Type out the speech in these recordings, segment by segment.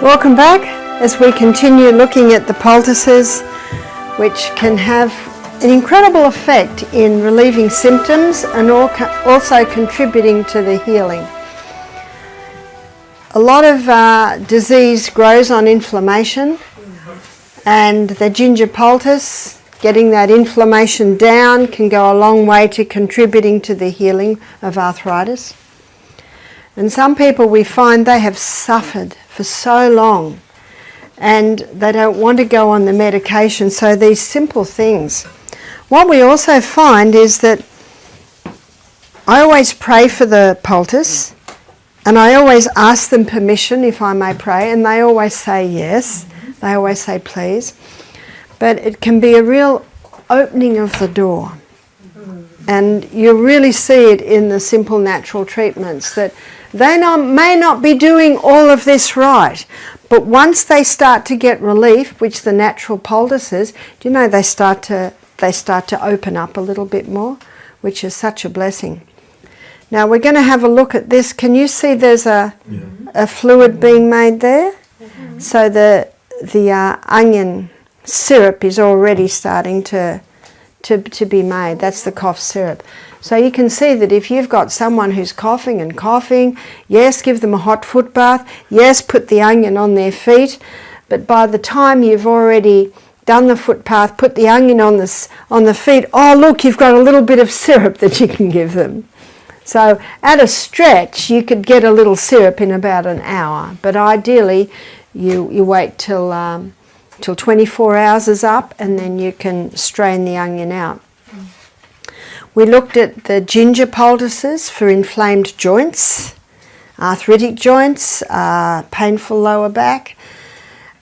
Welcome back as we continue looking at the poultices, which can have an incredible effect in relieving symptoms and also contributing to the healing. A lot of disease grows on inflammation, and the ginger poultice, getting that inflammation down, can go a long way to contributing to the healing of arthritis. And some people, we find they have suffered for so long and they don't want to go on the medication, so these simple things. What we also find is that I always pray for the poultice, and I always ask them permission if I may pray, and they always say yes. They always say please. But it can be a real opening of the door. And you really see it in the simple natural treatments that they may not be doing all of this right, but once they start to get relief, which the natural poultices, do you know, they start to open up a little bit more, which is such a blessing. Now we're going to have a look at this. Can you see there's a fluid being made there? Mm-hmm. So the onion syrup is already starting to be made. That's the cough syrup. So you can see that if you've got someone who's coughing and coughing, yes, give them a hot foot bath, yes, put the onion on their feet, but by the time you've already done the foot bath, put the onion on the feet, oh look, you've got a little bit of syrup that you can give them. So at a stretch, you could get a little syrup in about an hour, but ideally you wait till 24 hours is up, and then you can strain the onion out. We looked at the ginger poultices for inflamed joints, arthritic joints, painful lower back.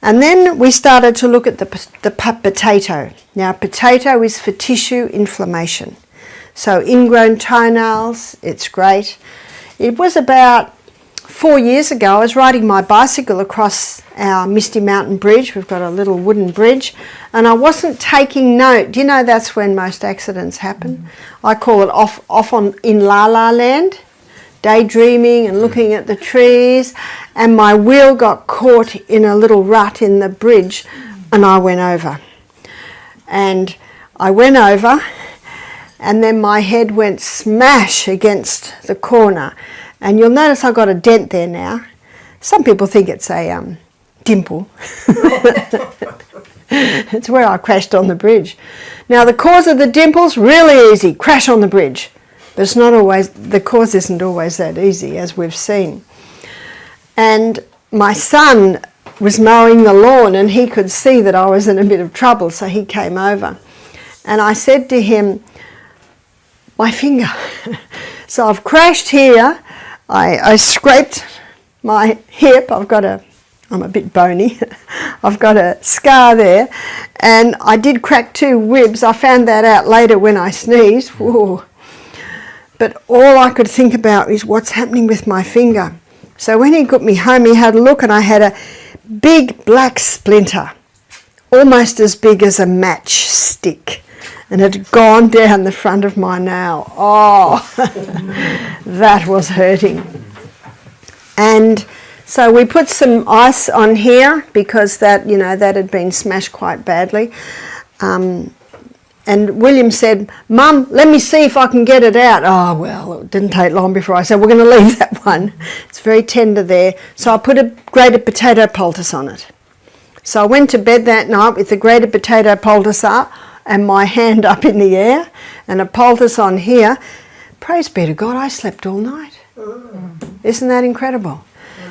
And then we started to look at the potato. Now, potato is for tissue inflammation. So ingrown toenails, it's great. It was about 4 years ago, I was riding my bicycle across our Misty Mountain Bridge. We've got a little wooden bridge, and I wasn't taking note. Do you know that's when most accidents happen? I call it off in La La Land, daydreaming and looking at the trees, and my wheel got caught in a little rut in the bridge, and I went over. And I went over, and then my head went smash against the corner. And you'll notice I've got a dent there now. Some people think it's a dimple. It's where I crashed on the bridge. Now the cause of the dimple's really easy, crash on the bridge. But it's not always, the cause isn't always that easy, as we've seen. And my son was mowing the lawn and he could see that I was in a bit of trouble, so he came over. And I said to him, my finger. So I've crashed here. I scraped my hip. I'm a bit bony. I've got a scar there, and I did crack 2 ribs. I found that out later when I sneezed. Whoa. But all I could think about is what's happening with my finger. So when he got me home, he had a look, and I had a big black splinter, almost as big as a matchstick, and it had gone down the front of my nail. Oh, that was hurting. And so we put some ice on here because that had been smashed quite badly. And William said, Mum, let me see if I can get it out. Oh, well, it didn't take long before I said, we're going to leave that one. It's very tender there. So I put a grated potato poultice on it. So I went to bed that night with the grated potato poultice up, and my hand up in the air, and a poultice on here. Praise be to God, I slept all night. Isn't that incredible?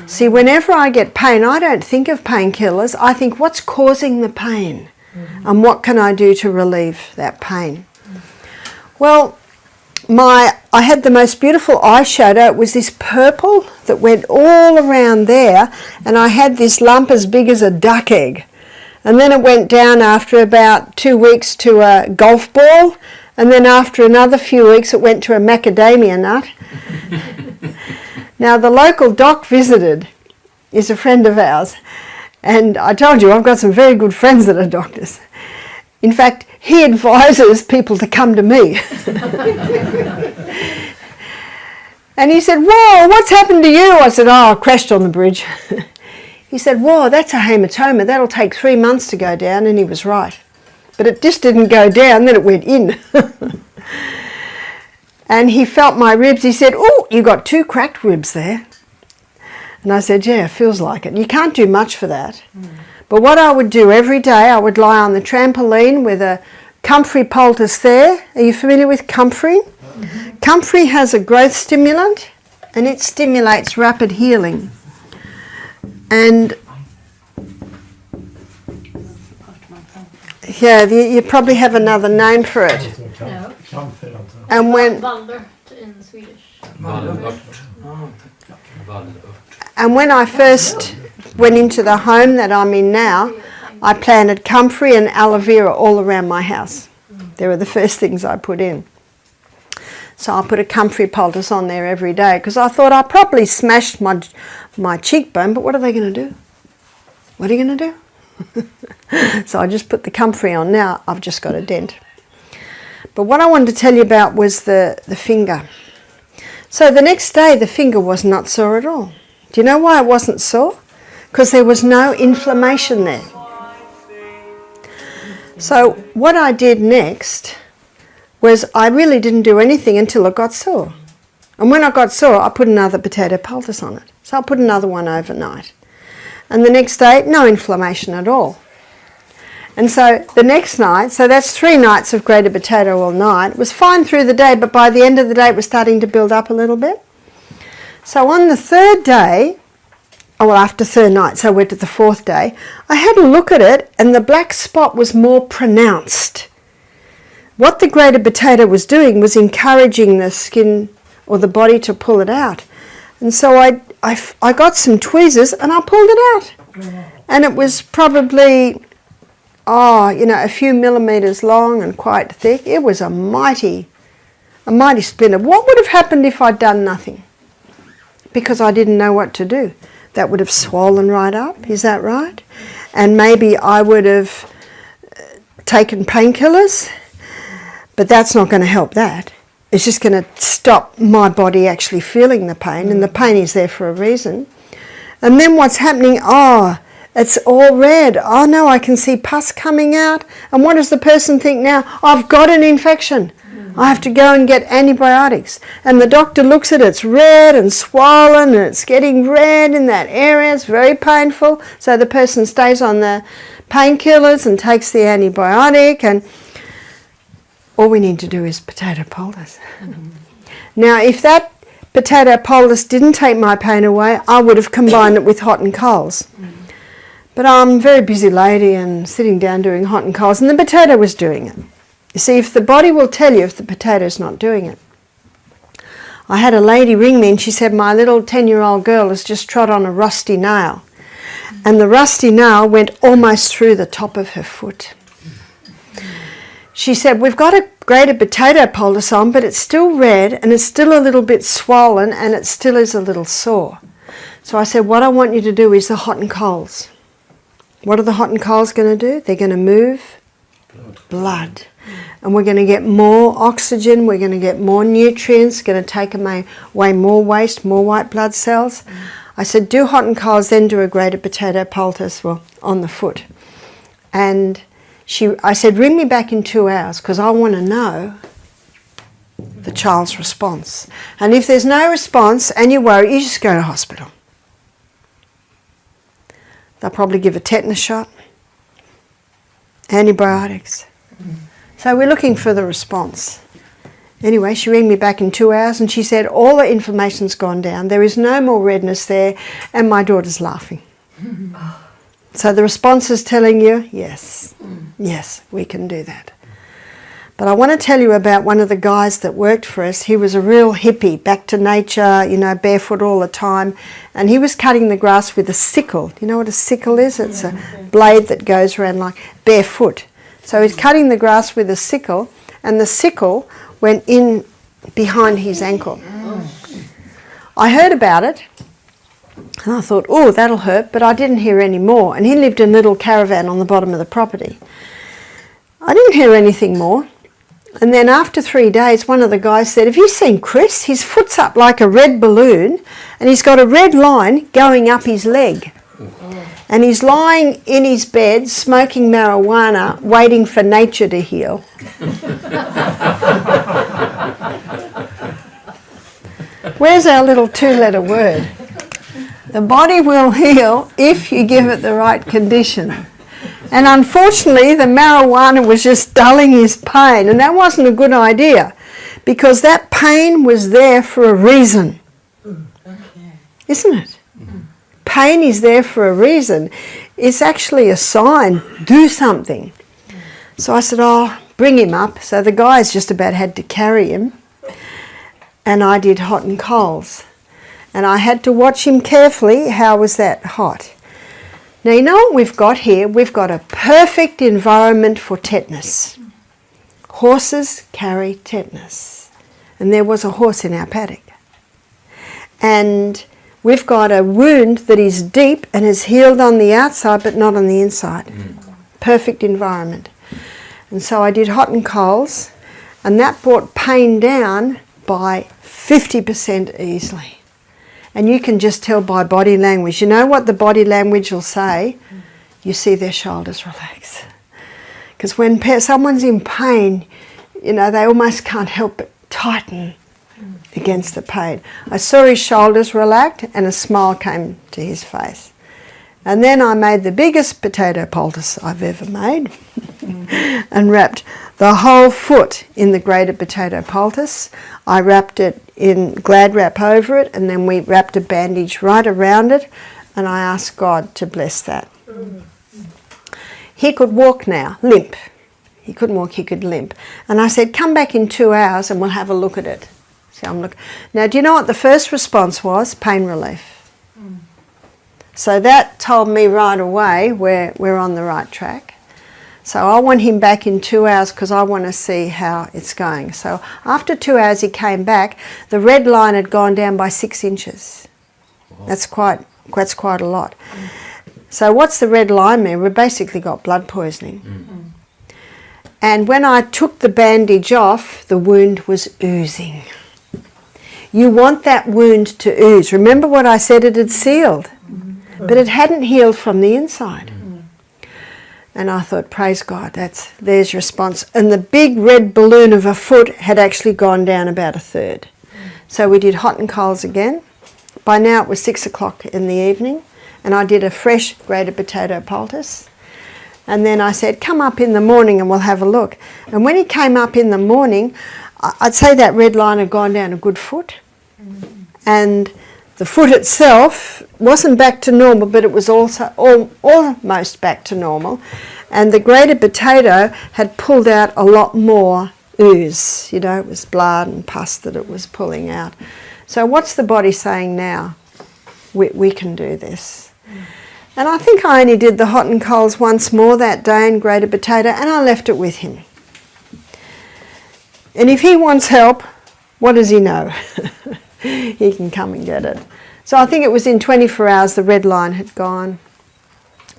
See, whenever I get pain, I don't think of painkillers. I think, what's causing the pain? And what can I do to relieve that pain? Well, I had the most beautiful eyeshadow. It was this purple that went all around there, and I had this lump as big as a duck egg. And then it went down after about 2 weeks to a golf ball. And then after another few weeks, it went to a macadamia nut. Now, the local doc visited, is a friend of ours. And I told you, I've got some very good friends that are doctors. In fact, he advises people to come to me. And he said, whoa, what's happened to you? I said, oh, I crashed on the bridge. He He said, whoa, that's a hematoma. That'll take 3 months to go down. And he was right. But it just didn't go down, then it went in. And he felt my ribs. He said, oh, you got 2 cracked ribs there. And I said, yeah, it feels like it. You can't do much for that. But what I would do every day, I would lie on the trampoline with a comfrey poultice there. Are you familiar with comfrey? Comfrey has a growth stimulant and it stimulates rapid healing. And yeah, you probably have another name for it. No. And when in Swedish. And when I first went into the home that I'm in now, I planted comfrey and aloe vera all around my house. They were the first things I put in. So I put a comfrey poultice on there every day because I thought I probably smashed my cheekbone, but what are they going to do? What are you going to do? So I just put the comfrey on. Now I've just got a dent. But what I wanted to tell you about was the finger. So the next day the finger was not sore at all. Do you know why it wasn't sore? Because there was no inflammation there. So what I did next was I really didn't do anything until it got sore. And when I got sore, I put another potato poultice on it. So I put another one overnight. And the next day, no inflammation at all. And so the next night, so that's 3 nights of greater potato all night. It was fine through the day, but by the end of the day, it was starting to build up a little bit. So on the 3rd day, after 3rd night, so I went to the 4th day, I had a look at it and the black spot was more pronounced. What the greater potato was doing was encouraging the skin or the body to pull it out. And so I got some tweezers and I pulled it out. And it was probably, a few millimeters long and quite thick. It was a mighty splinter. What would have happened if I'd done nothing? Because I didn't know what to do. That would have swollen right up, is that right? And maybe I would have taken painkillers, but that's not going to help that. It's just going to stop my body actually feeling the pain, and the pain is there for a reason. And then what's happening? It's all red. Oh no, I can see pus coming out. And what does the person think now? I've got an infection. I have to go and get antibiotics. And the doctor looks at it, it's red and swollen and it's getting red in that area. It's very painful. So the person stays on the painkillers and takes the antibiotic, and all we need to do is potato poultice. Now, if that potato poultice didn't take my pain away, I would have combined it with hot and colds. But I'm a very busy lady and sitting down doing hot and colds, and the potato was doing it. You see, if the body will tell you if the potato's not doing it. I had a lady ring me and she said, my little 10-year-old girl has just trod on a rusty nail. And the rusty nail went almost through the top of her foot. She said, we've got a greater potato poultice on, but it's still red and it's still a little bit swollen and it still is a little sore. So I said, what I want you to do is the hot and colds. What are the hot and colds going to do? They're going to move blood. And we're going to get more oxygen, we're going to get more nutrients, going to take away more waste, more white blood cells. I said, do hot and colds, then do a greater potato poultice on the foot. And I said, ring me back in 2 hours because I want to know the child's response. And if there's no response and you worry, you just go to hospital. They'll probably give a tetanus shot, antibiotics. So we're looking for the response. Anyway, she rang me back in 2 hours and she said, all the inflammation's gone down. There is no more redness there, and my daughter's laughing. So the response is telling you, yes, we can do that. But I want to tell you about one of the guys that worked for us. He was a real hippie, back to nature, barefoot all the time. And he was cutting the grass with a sickle. Do you know what a sickle is? It's a blade that goes around like barefoot. So he's cutting the grass with a sickle, and the sickle went in behind his ankle. I heard about it, and I thought, oh, that'll hurt, but I didn't hear any more. And he lived in a little caravan on the bottom of the property. I didn't hear anything more. And then after 3 days, one of the guys said, have you seen Chris? His foot's up like a red balloon, and he's got a red line going up his leg. And he's lying in his bed, smoking marijuana, waiting for nature to heal. Where's our little 2-letter word? The body will heal if you give it the right condition. And unfortunately, the marijuana was just dulling his pain, and that wasn't a good idea, because that pain was there for a reason. Isn't it? Pain is there for a reason. It's actually a sign. Do something. So I said, oh, bring him up. So the guys just about had to carry him. And I did hot and colds. And I had to watch him carefully. How was that hot? Now, you know what we've got here? We've got a perfect environment for tetanus. Horses carry tetanus. And there was a horse in our paddock. And we've got a wound that is deep and is healed on the outside but not on the inside. Perfect environment. And so I did hot and colds, and that brought pain down by 50% easily. And you can just tell by body language. You know what the body language will say? You see their shoulders relax. Because when someone's in pain, you know, they almost can't help but tighten against the pain. I saw his shoulders relax and a smile came to his face. And then I made the biggest potato poultice I've ever made and wrapped the whole foot in the grated potato poultice. I wrapped it in Glad wrap over it, and then we wrapped a bandage right around it, and I asked God to bless that. He could walk now, limp. He couldn't walk, he could limp. And I said, come back in 2 hours and we'll have a look at it. So I'm looking. Now, do you know what the first response was? Pain relief. So that told me right away we're on the right track. So I want him back in 2 hours because I want to see how it's going. So after 2 hours he came back. The red line had gone down by 6 inches. Wow. That's quite a lot. So what's the red line mean? We basically got blood poisoning. And when I took the bandage off, the wound was oozing. You want that wound to ooze. Remember what I said, it had sealed, but it hadn't healed from the inside. And I thought, praise God, there's your response. And the big red balloon of a foot had actually gone down about 1/3. So we did hot and colds again. By now it was 6 o'clock in the evening, and I did a fresh grated potato poultice. And then I said, come up in the morning and we'll have a look. And when he came up in the morning, I'd say that red line had gone down a good foot. And the foot itself wasn't back to normal, but it was also almost back to normal. And the grated potato had pulled out a lot more ooze. You know, it was blood and pus that it was pulling out. So what's the body saying now? We can do this. And I think I only did the hot and colds once more that day in grated potato, and I left it with him. And if he wants help, what does he know? He can come and get it. So I think it was in 24 hours the red line had gone.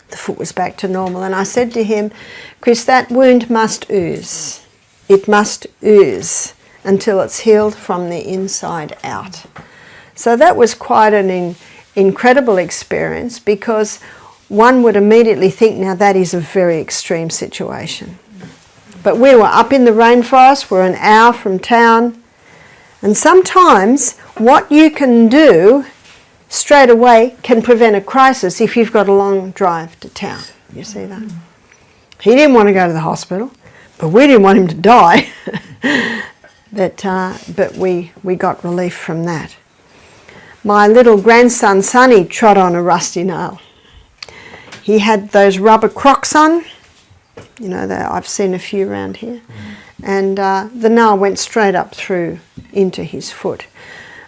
The foot was back to normal. And I said to him, Chris, that wound must ooze. It must ooze until it's healed from the inside out. So that was quite an incredible experience, because one would immediately think, now that is a very extreme situation. But we were up in the rainforest, we're an hour from town, and sometimes what you can do straight away can prevent a crisis if you've got a long drive to town. You see that? He didn't want to go to the hospital, but we didn't want him to die. But we got relief from that. My little grandson Sonny trod on a rusty nail. He had those rubber Crocs on. You know, I've seen a few around here. And the nail went straight up through into his foot.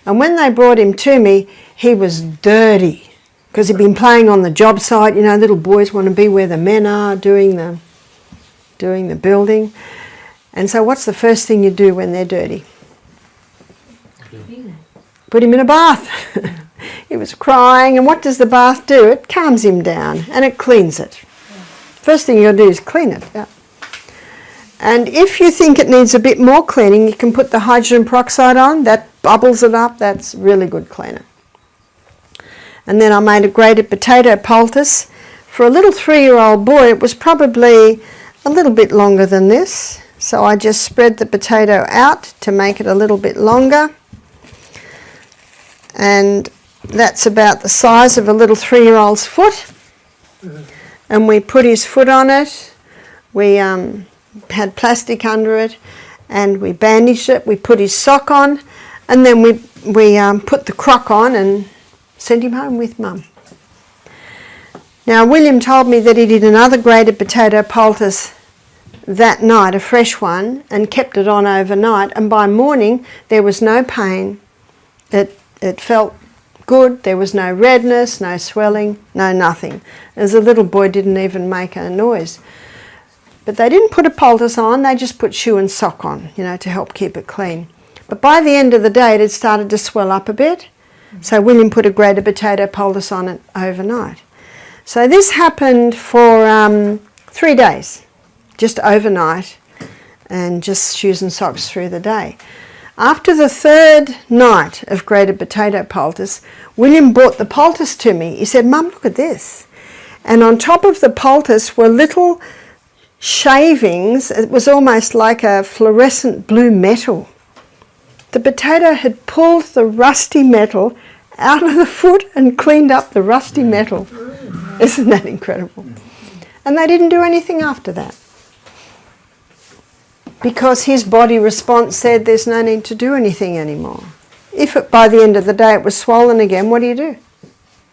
And when they brought him to me, he was dirty because he'd been playing on the job site. You know, little boys want to be where the men are doing the building. And so what's the first thing you do when they're dirty? Put him in a bath. He was crying, and what does the bath do? It calms him down and it cleans it. First thing you'll do is clean it. Yeah. And if you think it needs a bit more cleaning, you can put the hydrogen peroxide on. That bubbles it up. That's really good cleaner. And then I made a grated potato poultice For a little 3-year-old boy, it was probably a little bit longer than this. So I just spread the potato out to make it a little bit longer. And that's about the size of a little 3-year-old's foot. And we put his foot on it. We had plastic under it, and we bandaged it. We put his sock on, and then we put the crock on and sent him home with Mum. Now William told me that he did another grated potato poultice that night, a fresh one, and kept it on overnight, and by morning there was no pain. It felt good. There was no redness, no swelling, no nothing. As a little boy, didn't even make a noise. But they didn't put a poultice on, they just put shoe and sock on, you know, to help keep it clean. But by the end of the day, it had started to swell up a bit. So William put a grated potato poultice on it overnight. So this happened for 3 days, just overnight, and just shoes and socks through the day. After the 3rd night of grated potato poultice, William brought the poultice to me. He said, "Mum, look at this." And on top of the poultice were little shavings. It was almost like a fluorescent blue metal. The potato had pulled the rusty metal out of the foot and cleaned up the rusty metal. Isn't that incredible? And they didn't do anything after that, because his body response said there's no need to do anything anymore. If by the end of the day it was swollen again, what do?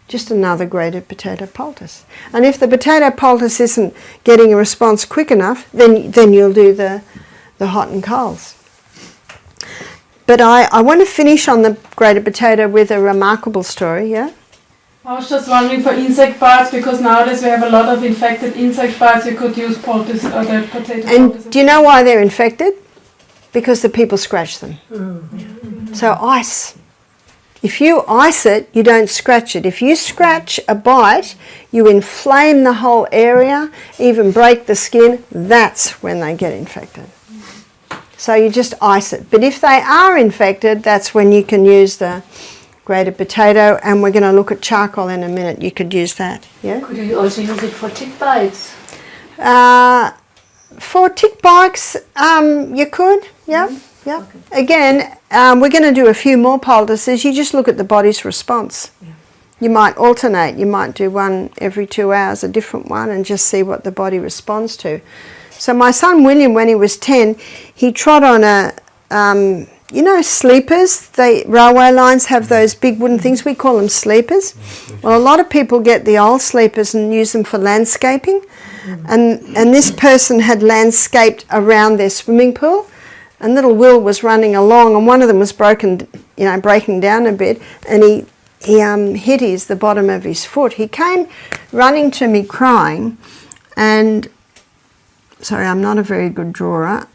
Just another grated potato poultice. And if the potato poultice isn't getting a response quick enough, then you'll do the hot and colds. But I want to finish on the grated potato with a remarkable story, yeah? I was just wondering for insect bites, because nowadays we have a lot of infected insect bites. You could use poultice or the potato And poultice. do you know why they're infected? Because the people scratch them. So ice. If you ice it, you don't scratch it. If you scratch a bite, you inflame the whole area, even break the skin. That's when they get infected. So you just ice it. But if they are infected, that's when you can use the grated potato, and we're going to look at charcoal in a minute. You could use that. Yeah. Could you also use it for tick bites? For tick bites, you could. Yeah. Yeah. Okay. Again, we're going to do a few more poultices. You just look at the body's response. Yeah. You might alternate. You might do one every 2 hours, a different one, and just see what the body responds to. So my son William, when he was 10, he trod on a, you know, sleepers. Railway lines have those big wooden things. We call them sleepers. Well, a lot of people get the old sleepers and use them for landscaping. And this person had landscaped around their swimming pool. And little Will was running along, and one of them was breaking down a bit, and he hit the bottom of his foot. He came running to me crying, and sorry, I'm not a very good drawer.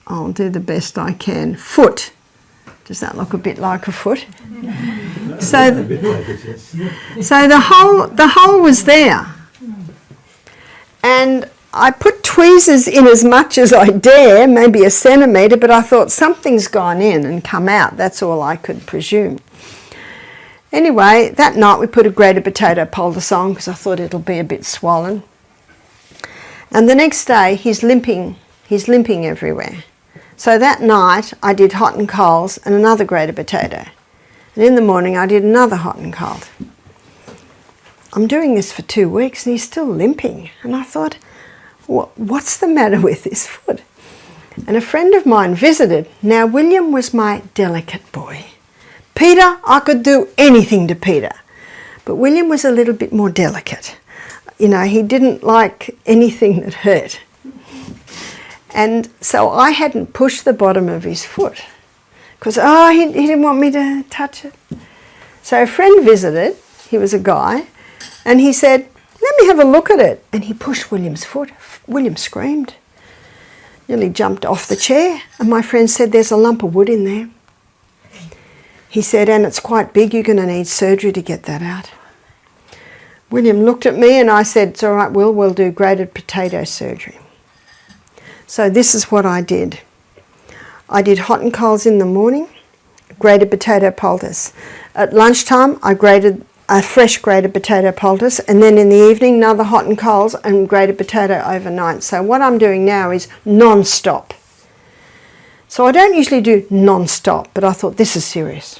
I'll do the best I can. Foot. Does that look a bit like a foot? So the hole was there. And I put tweezers in as much as I dare, maybe a centimetre, but I thought something's gone in and come out. That's all I could presume. Anyway, that night we put a grated potato poultice on because I thought it'll be a bit swollen. And the next day he's limping everywhere. So that night I did hot and colds and another grated potato. And in the morning I did another hot and cold. I'm doing this for 2 weeks and he's still limping. And I thought, what's the matter with this foot? And a friend of mine visited. Now William was my delicate boy. Peter, I could do anything to Peter. But William was a little bit more delicate. You know, he didn't like anything that hurt. And so I hadn't pushed the bottom of his foot because, he didn't want me to touch it. So a friend visited, he was a guy, and he said, let me have a look at it. And he pushed William's foot. William screamed, nearly jumped off the chair. And my friend said, there's a lump of wood in there. He said, and it's quite big, you're going to need surgery to get that out. William looked at me and I said, it's all right, Will, we'll do grated potato surgery. So this is what I did. I did hot and colds in the morning, grated potato poultice. At lunchtime, I grated a fresh grated potato poultice, and then in the evening another hot and coals and grated potato overnight. So what I'm doing now is non-stop. So I don't usually do non-stop, but I thought this is serious.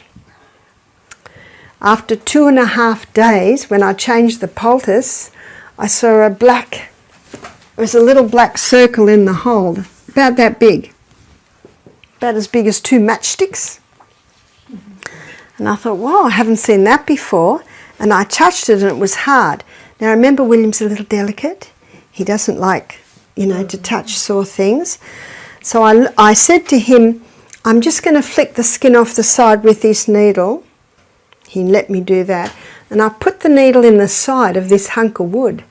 After 2.5 days, when I changed the poultice, I saw there was a little black circle in the hole, about that big, about as big as 2 matchsticks. And I thought, wow, I haven't seen that before. And I touched it and it was hard. Now remember, William's a little delicate. He doesn't like, to touch sore things. So I said to him, I'm just going to flick the skin off the side with this needle. He let me do that. And I put the needle in the side of this hunk of wood.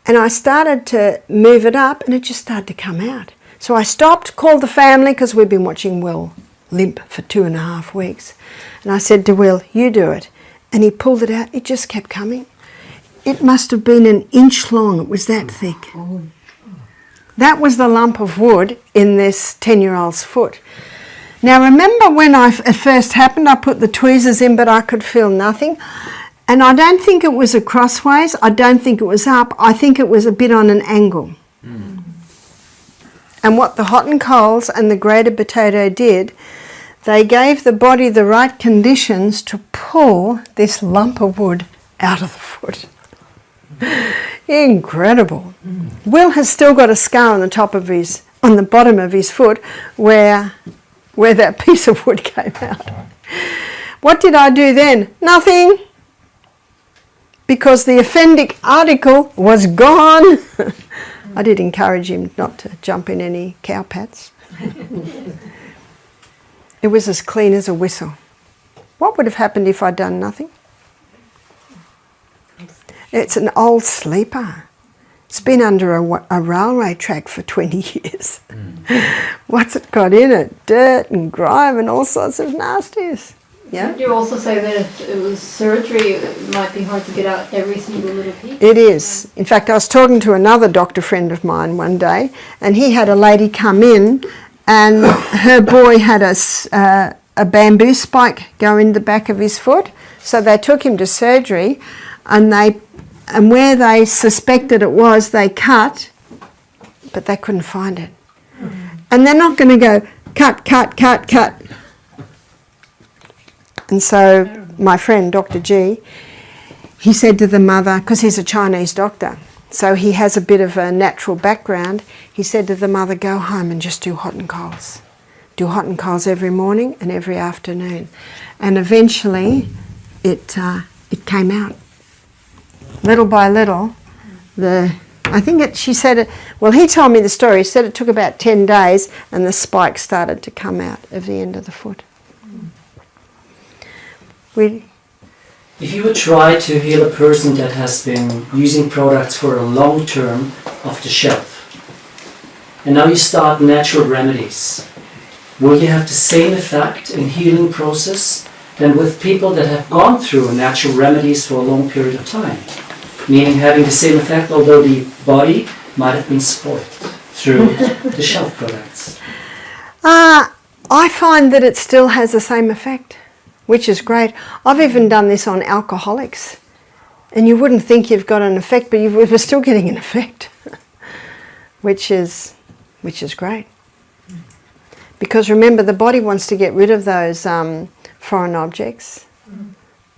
And I started to move it up and it just started to come out. So I stopped, called the family, because we'd been watching Will limp for 2.5 weeks. And I said to Will, you do it. And he pulled it out. It just kept coming. It must have been 1 inch long. It was that thick. That was the lump of wood in this 10-year-old's foot. Now remember when it first happened, I put the tweezers in, but I could feel nothing. And I don't think it was a crossways. I don't think it was up. I think it was a bit on an angle. And what the hot and coals and the grated potato did, they gave the body the right conditions to pull this lump of wood out of the foot. Incredible. Will has still got a scar on the bottom of his foot where that piece of wood came out. What did I do then? Nothing. Because the offending article was gone. I did encourage him not to jump in any cow pats. It was as clean as a whistle. What would have happened if I'd done nothing? It's an old sleeper. It's been under a railway track for 20 years. What's it got in it? Dirt and grime and all sorts of nasties. Yeah? Did you also say that if it was surgery, it might be hard to get out every single little piece? It is. In fact, I was talking to another doctor friend of mine one day, and he had a lady come in, and her boy had a bamboo spike go in the back of his foot. So they took him to surgery, and where they suspected it was, they cut, but they couldn't find it. And they're not going to go cut, cut, cut, cut. And so my friend, Dr. G, he said to the mother, because he's a Chinese doctor, so he has a bit of a natural background, he said to the mother, go home and just do hot and coals. Do hot and coals every morning and every afternoon. And eventually it came out. Little by little, he told me the story, he said it took about 10 days and the spike started to come out of the end of the foot. If you would try to heal a person that has been using products for a long term off the shelf, and now you start natural remedies, will you have the same effect in healing process than with people that have gone through natural remedies for a long period of time? Meaning having the same effect, although the body might have been spoiled through the shelf products. I find that it still has the same effect, which is great. I've even done this on alcoholics, and you wouldn't think you've got an effect, but you're still getting an effect, which is great. Because remember, the body wants to get rid of those foreign objects,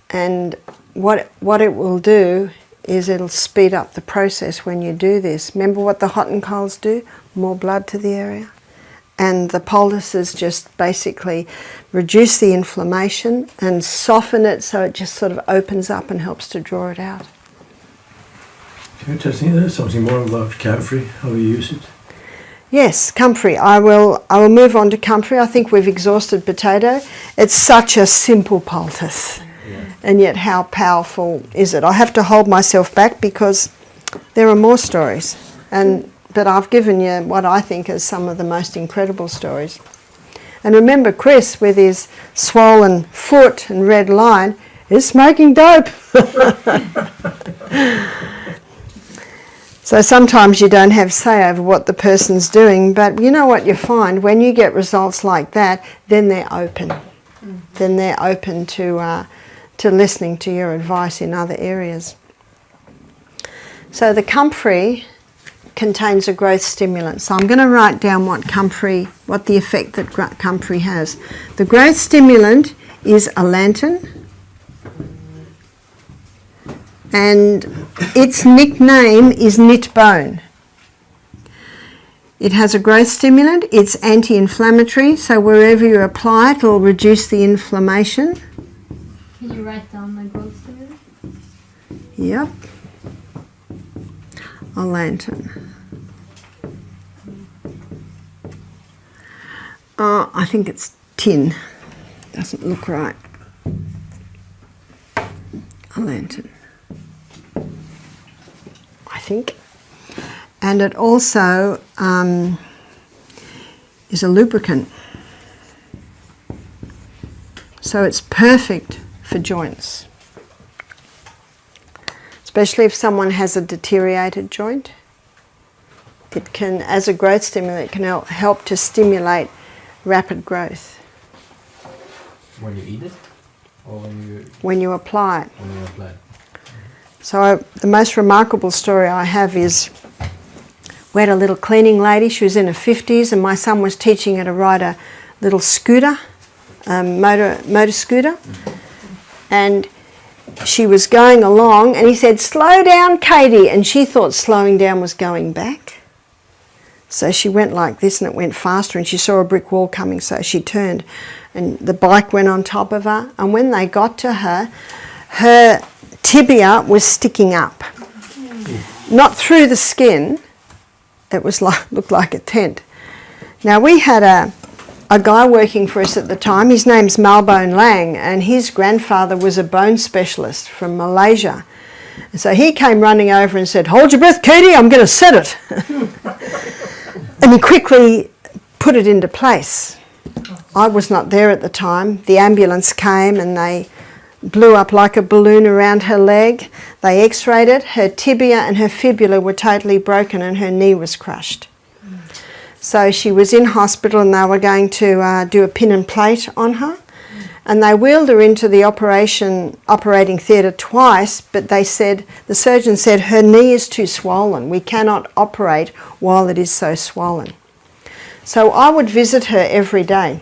and what it will do is it'll speed up the process when you do this. Remember what the hot and coals do? More blood to the area. And the poultices just basically reduce the inflammation and soften it so it just sort of opens up and helps to draw it out. Can you tell us something more about camphor, how you use it? Yes, comfrey. I will move on to comfrey. I think we've exhausted potato. It's such a simple poultice. And yet how powerful is it? I have to hold myself back because there are more stories. But I've given you what I think is some of the most incredible stories. And remember, Chris, with his swollen foot and red line, is smoking dope. So sometimes you don't have say over what the person's doing, but you know what you find? When you get results like that, then they're open. Then they're open to to listening to your advice in other areas. So the comfrey contains a growth stimulant. So I'm going to write down what the effect that comfrey has. The growth stimulant is a lantern, and its nickname is knit bone. It has a growth stimulant, it's anti-inflammatory, so wherever you apply it, it'll reduce the inflammation. Can you write down the growth stimulant? Yep. A lantern. I think it's tin. Doesn't look right. A lantern, I think. And it also is a lubricant. So it's perfect for joints. Especially if someone has a deteriorated joint. It can, as a growth stimulant, it can help to stimulate rapid growth. When you eat it? Or when you apply it. when you apply it? So the most remarkable story I have is we had a little cleaning lady. She was in her 50s, and my son was teaching her to ride a little scooter, motor scooter. And she was going along, and he said, "Slow down, Katie." And she thought slowing down was going back. So she went like this, and it went faster, and she saw a brick wall coming, so she turned, and the bike went on top of her. And when they got to her, her tibia was sticking up, not through the skin. It was looked like a tent. Now we had a guy working for us at the time. His name's Malbone Lang, and his grandfather was a bone specialist from Malaysia. And so he came running over and said, "Hold your breath, Katie, I'm going to set it." And he quickly put it into place. I was not there at the time. The ambulance came and they blew up like a balloon around her leg. They x-rayed it. Her tibia and her fibula were totally broken, and her knee was crushed. So she was in hospital, and they were going to do a pin and plate on her. And they wheeled her into the operating theatre twice, but the surgeon said, "Her knee is too swollen. We cannot operate while it is so swollen." So I would visit her every day.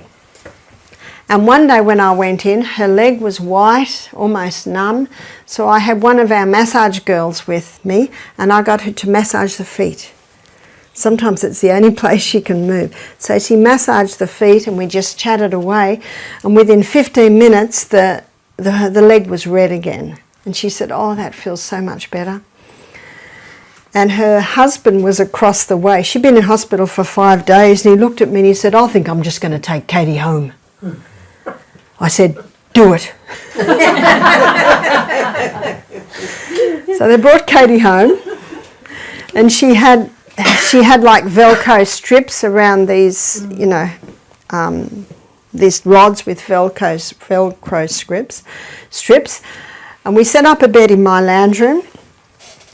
And one day when I went in, her leg was white, almost numb. So I had one of our massage girls with me, and I got her to massage the feet. Sometimes it's the only place she can move. So she massaged the feet, and we just chatted away. And within 15 minutes, the leg was red again. And she said, "Oh, that feels so much better." And her husband was across the way. She'd been in hospital for 5 days, and he looked at me and he said, "I think I'm just going to take Katie home." I said, "Do it." So they brought Katie home, and she had like Velcro strips around these, these rods with Velcro strips. And we set up a bed in my lounge room,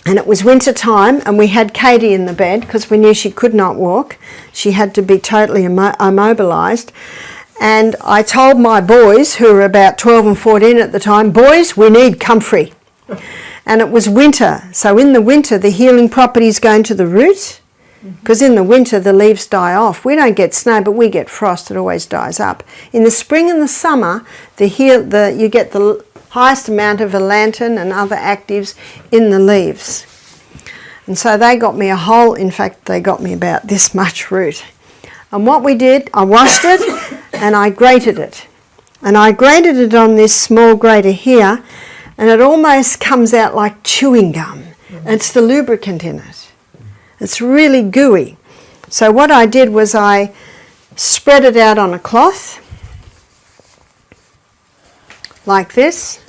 and it was winter time, and we had Katie in the bed because we knew she could not walk. She had to be totally immobilised. And I told my boys, who were about 12 and 14 at the time, "Boys, we need comfrey." And it was winter. So in the winter, the healing properties go into the root, because in the winter, the leaves die off. We don't get snow, but we get frost. It always dies up. In the spring and the summer, you get the highest amount of elantin and other actives in the leaves. And so they got me they got me about this much root. And what we did, I washed it and I grated it. And I grated it on this small grater here, and it almost comes out like chewing gum. It's the lubricant in it. It's really gooey. So what I did was I spread it out on a cloth, like this,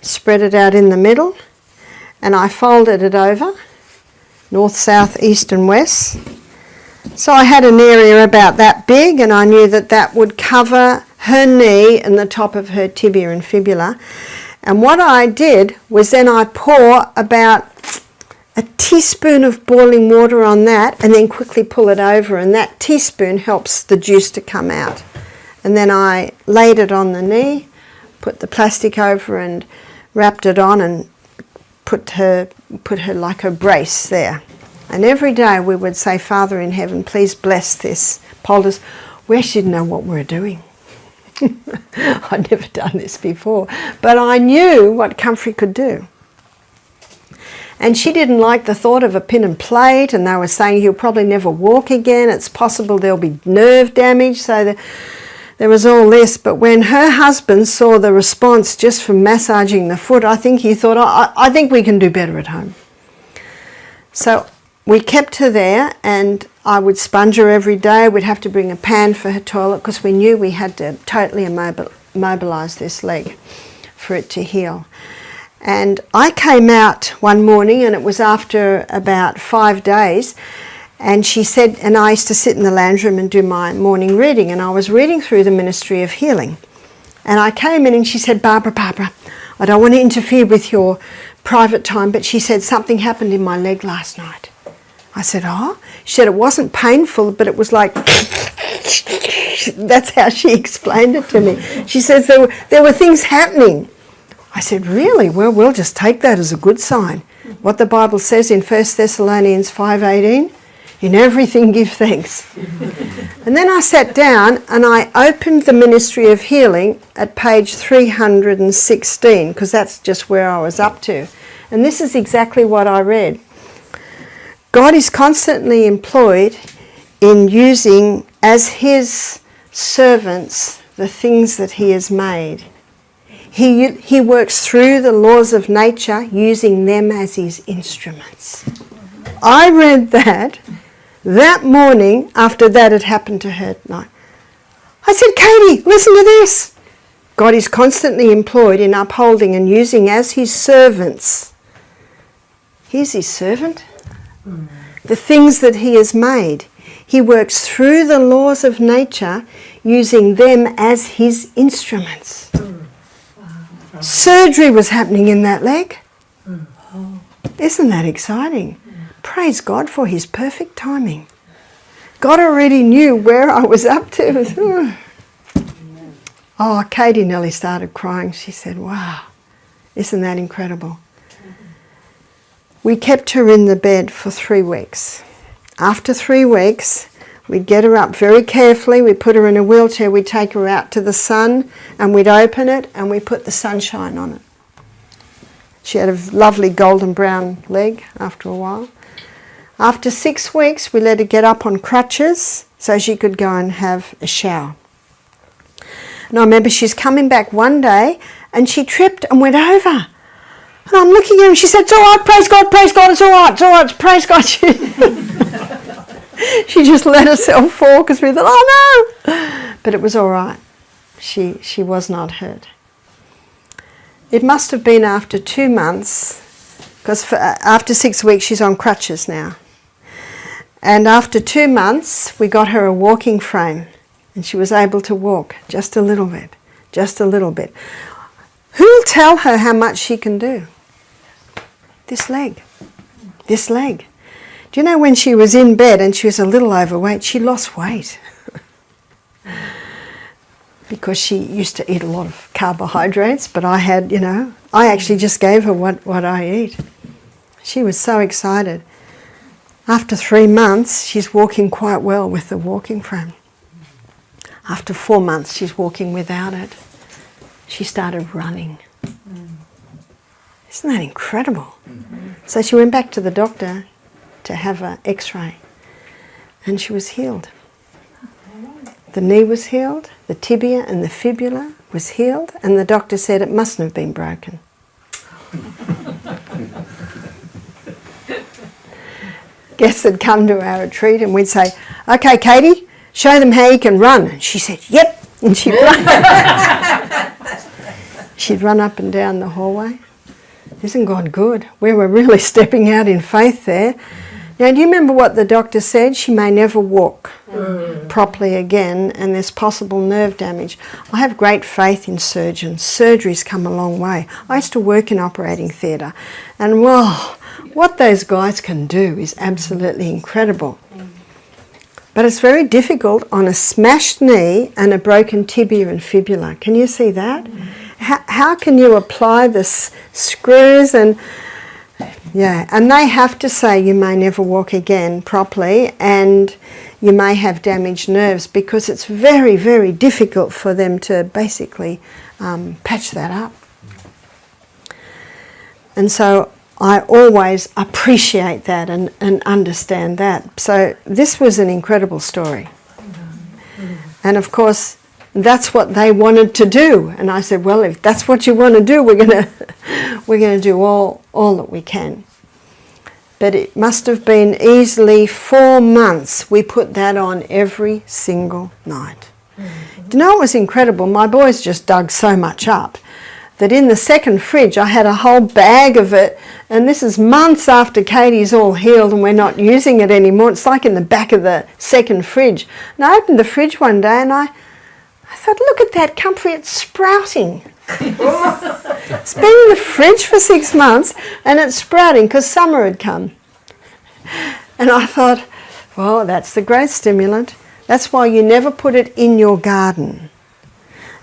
spread it out in the middle, and I folded it over, north, south, east and west. So I had an area about that big, and I knew that would cover her knee and the top of her tibia and fibula. And what I did was then I pour about a teaspoon of boiling water on that, and then quickly pull it over, and that teaspoon helps the juice to come out. And then I laid it on the knee, put the plastic over and wrapped it on and put her like a brace there. And every day we would say, Father in heaven, please bless this poultice, where she didn't know what we were doing. I'd never done this before, but I knew what comfrey could do. And she didn't like the thought of a pin and plate, and they were saying he'll probably never walk again, it's possible there'll be nerve damage, so there was all this. But when her husband saw the response just from massaging the foot, I think he thought, I think we can do better at home. So we kept her there, and I would sponge her every day. We'd have to bring a pan for her toilet because we knew we had to totally immobilise this leg for it to heal. And I came out one morning, and it was after about 5 days, and she said, and I used to sit in the lounge room and do my morning reading, and I was reading through the Ministry of Healing. And I came in and she said, Barbara, I don't want to interfere with your private time, but she said, something happened in my leg last night. I said, oh? She said it wasn't painful, but it was like, that's how she explained it to me. She says there were things happening. I said, really? Well, we'll just take that as a good sign. What the Bible says in 1 Thessalonians 5:18, in everything give thanks. And then I sat down and I opened the Ministry of Healing at page 316, because that's just where I was up to. And this is exactly what I read. God is constantly employed in using as his servants the things that he has made. He works through the laws of nature using them as his instruments. I read that morning after that had happened to her at night. I said, Katie, listen to this. God is constantly employed in upholding and using as his servants. He's his servant. The things that he has made. He works through the laws of nature using them as his instruments. Surgery was happening in that leg. Isn't that exciting? Praise God for his perfect timing. God already knew where I was up to. Oh, Katie nearly started crying. She said, wow, isn't that incredible? We kept her in the bed for 3 weeks. After 3 weeks, we'd get her up very carefully, we'd put her in a wheelchair, we'd take her out to the sun, and we'd open it and we put the sunshine on it. She had a lovely golden brown leg after a while. After 6 weeks, we let her get up on crutches so she could go and have a shower. And I remember she's coming back one day and she tripped and went over. And I'm looking at her and she said, it's all right, praise God, it's all right, praise God. She just let herself fall because we thought, oh no! But it was all right. She was not hurt. It must have been after 2 months, because after 6 weeks she's on crutches now. And after 2 months we got her a walking frame and she was able to walk just a little bit. Who'll tell her how much she can do? This leg. Do you know when she was in bed and she was a little overweight, she lost weight? Because she used to eat a lot of carbohydrates, but I had, I actually just gave her what I eat. She was so excited. After 3 months, she's walking quite well with the walking frame. After 4 months, she's walking without it. She started running. Isn't that incredible? So she went back to the doctor to have an x-ray, and she was healed. The knee was healed, the tibia and the fibula was healed, and the doctor said it mustn't have been broken. Guests had come to our retreat and we'd say, okay, Katie, show them how you can run. And she said, yep, and she'd run. She'd run up and down the hallway. Isn't God good? We were really stepping out in faith there. Now, do you remember what the doctor said? She may never walk properly again, and there's possible nerve damage. I have great faith in surgeons. Surgery's come a long way. I used to work in operating theatre, and well, what those guys can do is absolutely incredible. But it's very difficult on a smashed knee and a broken tibia and fibula. Can you see that? how can you apply the screws and they have to say you may never walk again properly, and you may have damaged nerves, because it's very, very difficult for them to basically patch that up. And so I always appreciate that and understand that. So this was an incredible story. And of course, that's what they wanted to do. And I said, well, if that's what you want to do, we're going to do all that we can. But it must have been easily 4 months we put that on every single night. You know, it was incredible. My boys just dug so much up that in the second fridge I had a whole bag of it, and this is months after Katie's all healed and we're not using it anymore. It's like in the back of the second fridge. And I opened the fridge one day and I thought, look at that comfrey, it's sprouting. It's been in the fridge for 6 months and it's sprouting because summer had come. And I thought, well, that's the growth stimulant. That's why you never put it in your garden.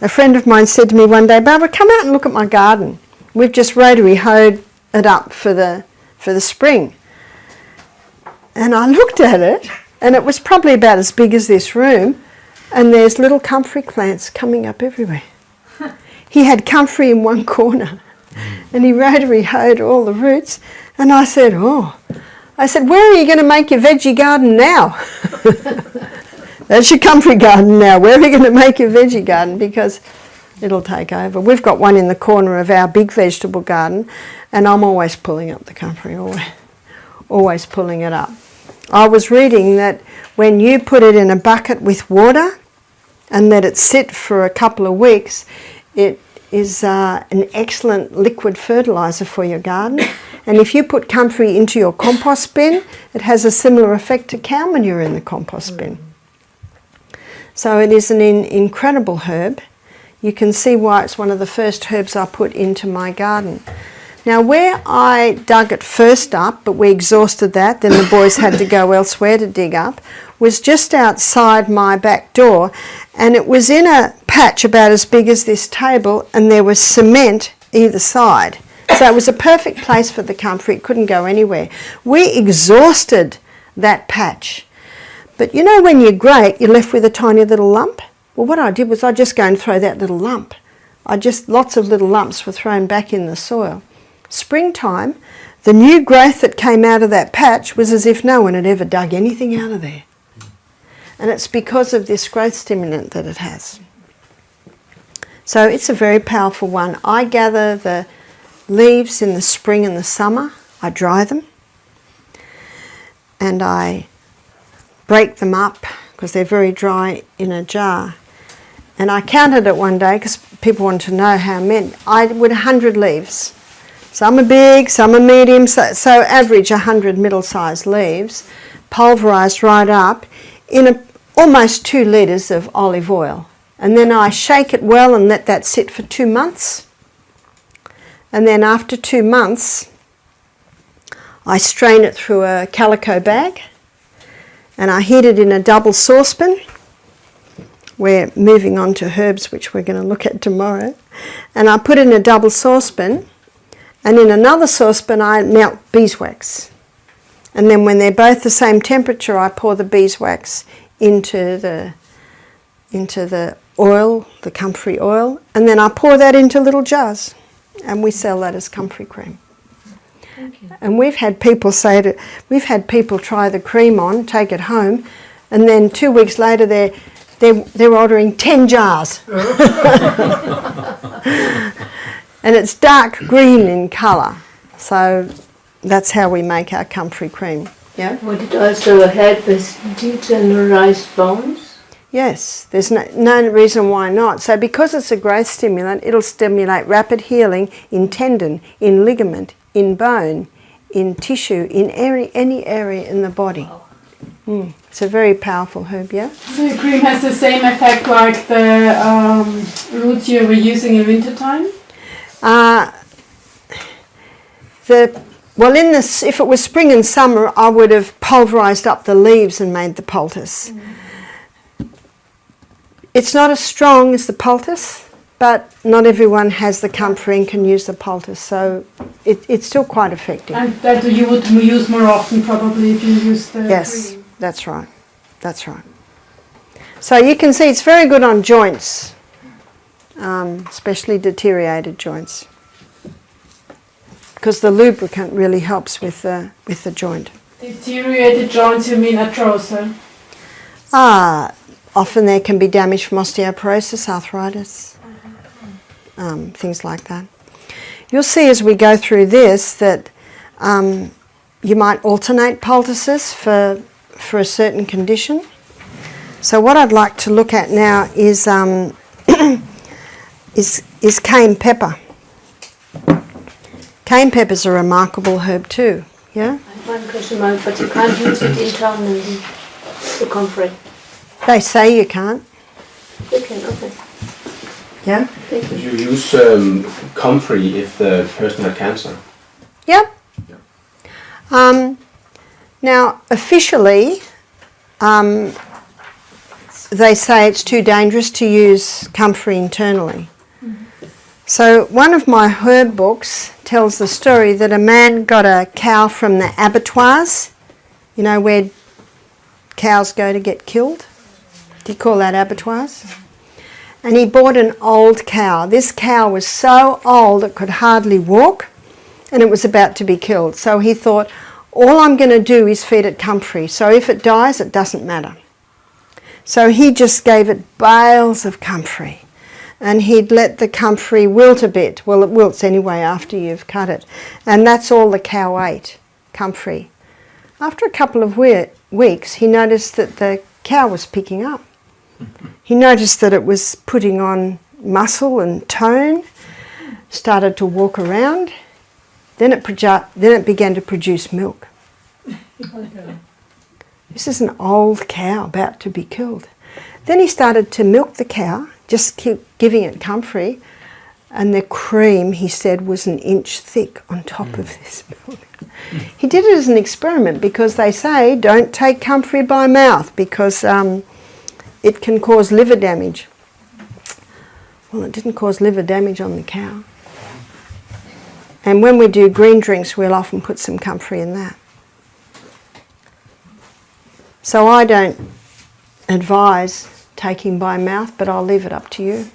A friend of mine said to me one day, Barbara, come out and look at my garden. We've just rotary hoed it up for the spring. And I looked at it, and it was probably about as big as this room, and there's little comfrey plants coming up everywhere. He had comfrey in one corner, and he rotary hoed all the roots, and I said, where are you going to make your veggie garden now? That's your comfrey garden now. Where are we going to make your veggie garden? Because it'll take over. We've got one in the corner of our big vegetable garden, and I'm always pulling up the comfrey, always pulling it up. I was reading that when you put it in a bucket with water and let it sit for a couple of weeks, it is an excellent liquid fertiliser for your garden. And if you put comfrey into your compost bin, it has a similar effect to cow manure in the compost bin. So it is an incredible herb. You can see why it's one of the first herbs I put into my garden. Now, where I dug it first up, but we exhausted that, then the boys had to go elsewhere to dig up, was just outside my back door, and it was in a patch about as big as this table, and there was cement either side. So it was a perfect place for the comfrey. It couldn't go anywhere. We exhausted that patch. But you know, when you grate, you're left with a tiny little lump. Well, what I did was I just go and throw that little lump. Lots of little lumps were thrown back in the soil. Springtime, the new growth that came out of that patch was as if no one had ever dug anything out of there. And it's because of this growth stimulant that it has. So it's a very powerful one. I gather the leaves in the spring and the summer. I dry them. And I break them up because they're very dry in a jar. And I counted it one day because people wanted to know how many. I would 100 leaves. Some are big, some are medium, so average 100 middle-sized leaves, pulverised right up in almost 2 litres of olive oil. And then I shake it well and let that sit for 2 months. And then after 2 months, I strain it through a calico bag and I heat it in a double saucepan. We're moving on to herbs, which we're going to look at tomorrow. And I put it in a double saucepan, and in another saucepan I melt beeswax. And then when they're both the same temperature, I pour the beeswax into the oil, the comfrey oil, and then I pour that into little jars, and we sell that as comfrey cream. And we've had people try the cream on, take it home, and then 2 weeks later they're ordering 10 jars. And it's dark green in colour. So that's how we make our comfrey cream. Yeah? Would it also help with deteriorated bones? Yes, there's no reason why not. So because it's a growth stimulant, it'll stimulate rapid healing in tendon, in ligament, in bone, in tissue, in any area in the body. It's a very powerful herb, yeah? So the cream has the same effect like the roots you were using in wintertime? If it was spring and summer, I would have pulverised up the leaves and made the poultice. It's not as strong as the poultice, but not everyone has the comfrey and can use the poultice, so it's still quite effective. And that you would use more often probably if you use the Yes, cream. that's right. That's right. So you can see it's very good on joints, especially deteriorated joints, because the lubricant really helps with the joint. Deteriorated joints, you mean arthrose? Often there can be damage from osteoporosis, arthritis, things like that. You'll see as we go through this that you might alternate poultices for a certain condition. So what I'd like to look at now is is cayenne pepper. Cayenne pepper is a remarkable herb too. Yeah. I have one question mark, but you can't use it internally, the comfrey. They say you can't. You can, okay. Yeah. Thank you. You use comfrey if the person had cancer. Yep. Now, officially, they say it's too dangerous to use comfrey internally. So one of my herb books tells the story that a man got a cow from the abattoirs, you know, where cows go to get killed. Do you call that abattoirs? And he bought an old cow. This cow was so old it could hardly walk, and it was about to be killed. So he thought, all I'm going to do is feed it comfrey. So if it dies, it doesn't matter. So he just gave it bales of comfrey. And he'd let the comfrey wilt a bit. Well, it wilts anyway after you've cut it. And that's all the cow ate, comfrey. After a couple of weeks, he noticed that the cow was picking up. He noticed that it was putting on muscle and tone, started to walk around. Then it began to produce milk. This is an old cow about to be killed. Then he started to milk the cow, just keep giving it comfrey, and the cream, he said, was an inch thick on top of this milk. He did it as an experiment because they say don't take comfrey by mouth because it can cause liver damage. Well, it didn't cause liver damage on the cow. And when we do green drinks, we'll often put some comfrey in that. So I don't advise taking by mouth, but I'll leave it up to you.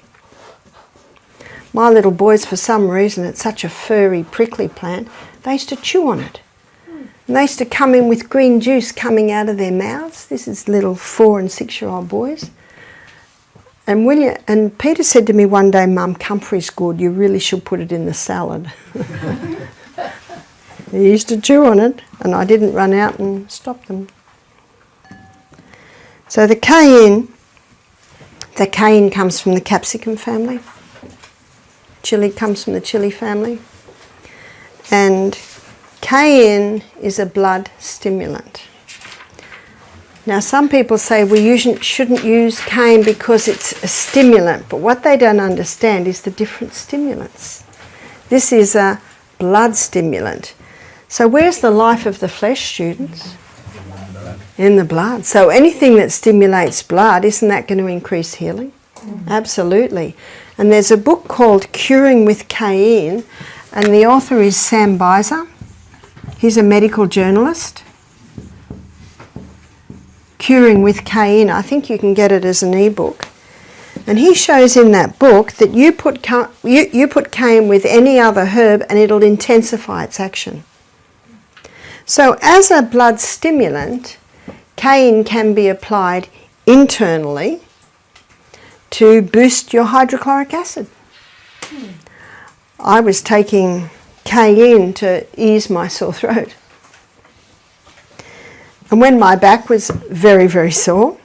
My little boys, for some reason, it's such a furry, prickly plant, they used to chew on it. And they used to come in with green juice coming out of their mouths. This is little 4 and 6-year-old boys. And Peter said to me one day, Mum, comfrey's good, you really should put it in the salad. He used to chew on it, and I didn't run out and stop them. So the cayenne comes from the capsicum family. Chili comes from the chili family. And cayenne is a blood stimulant. Now some people say we shouldn't use cayenne because it's a stimulant, but what they don't understand is the different stimulants. This is a blood stimulant. So where's the life of the flesh, students? In the blood. So anything that stimulates blood, isn't that going to increase healing? Absolutely. And there's a book called Curing with Cayenne, and the author is Sam Beiser. He's a medical journalist. Curing with Cayenne, I think you can get it as an ebook. And he shows in that book that you put cayenne with any other herb and it'll intensify its action. So as a blood stimulant, cayenne can be applied internally to boost your hydrochloric acid. I was taking cayenne to ease my sore throat. And when my back was very, very sore,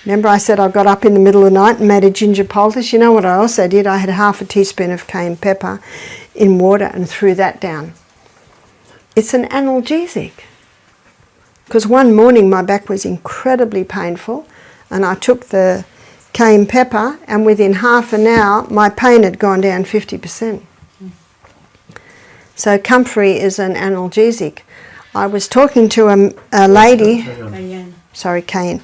remember I said I got up in the middle of the night and made a ginger poultice? You know what I also did? I had half a teaspoon of cayenne pepper in water and threw that down. It's an analgesic. Because one morning my back was incredibly painful and I took the cayenne pepper and within half an hour my pain had gone down 50%. So comfrey is an analgesic. I was talking to a lady, cayenne.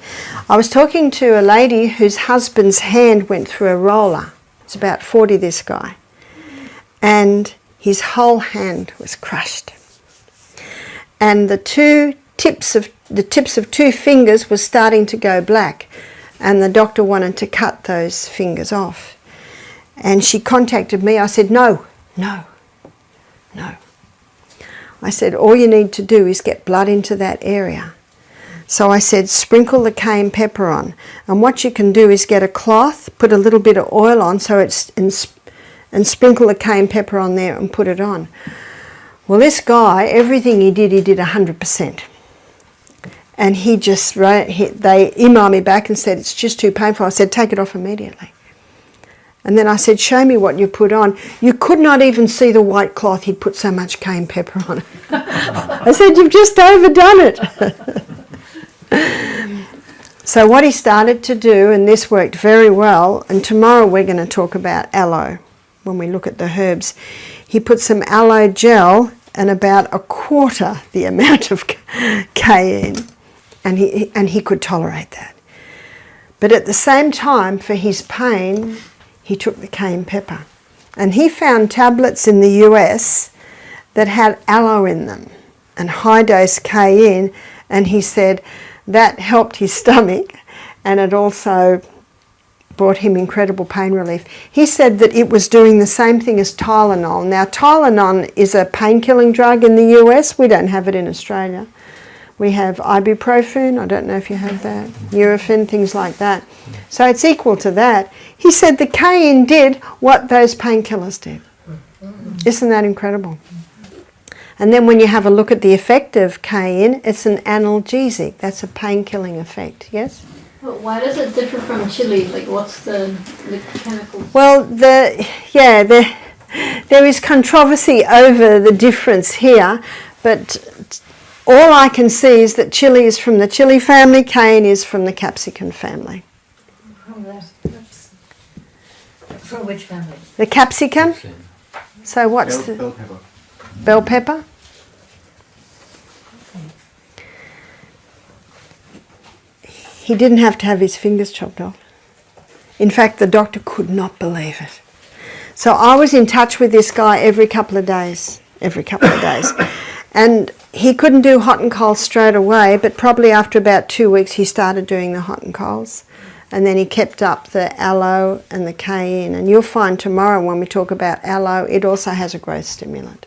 I was talking to a lady whose husband's hand went through a roller. He's about 40, this guy. And his whole hand was crushed. And the tips of 2 fingers were starting to go black. And the doctor wanted to cut those fingers off. And she contacted me. I said, no. I said, all you need to do is get blood into that area. So I said, sprinkle the cayenne pepper on. And what you can do is get a cloth, put a little bit of oil on, and sprinkle the cayenne pepper on there and put it on. Well, this guy, everything he did 100%. And they emailed me back and said, it's just too painful. I said, take it off immediately. And then I said, show me what you put on. You could not even see the white cloth. He'd put so much cayenne pepper on it. I said, you've just overdone it. So what he started to do, and this worked very well, and tomorrow we're going to talk about aloe when we look at the herbs. He put some aloe gel and about 1/4 the amount of cayenne, and he could tolerate that. But at the same time, for his pain, he took the cayenne pepper. And he found tablets in the US that had aloe in them and high-dose cayenne, and he said that helped his stomach, and it also brought him incredible pain relief. He said that it was doing the same thing as Tylenol. Now, Tylenol is a pain-killing drug in the US. We don't have it in Australia. We have ibuprofen, I don't know if you have that, Nurofen, things like that. So it's equal to that. He said the cayenne did what those painkillers did. Isn't that incredible? And then when you have a look at the effect of cayenne, it's an analgesic. That's a pain-killing effect, yes? But why does it differ from chili? Like, what's the chemicals? Well, there is controversy over the difference here, but all I can see is that chili is from the chili family, cayenne is from the capsicum family. From which family? The capsicum? So what's the... Bell pepper. Bell pepper? He didn't have to have his fingers chopped off. In fact, the doctor could not believe it. So I was in touch with this guy every couple of days. And he couldn't do hot and cold straight away, but probably after about 2 weeks he started doing the hot and colds. And then he kept up the aloe and the cayenne. And you'll find tomorrow when we talk about aloe, it also has a growth stimulant.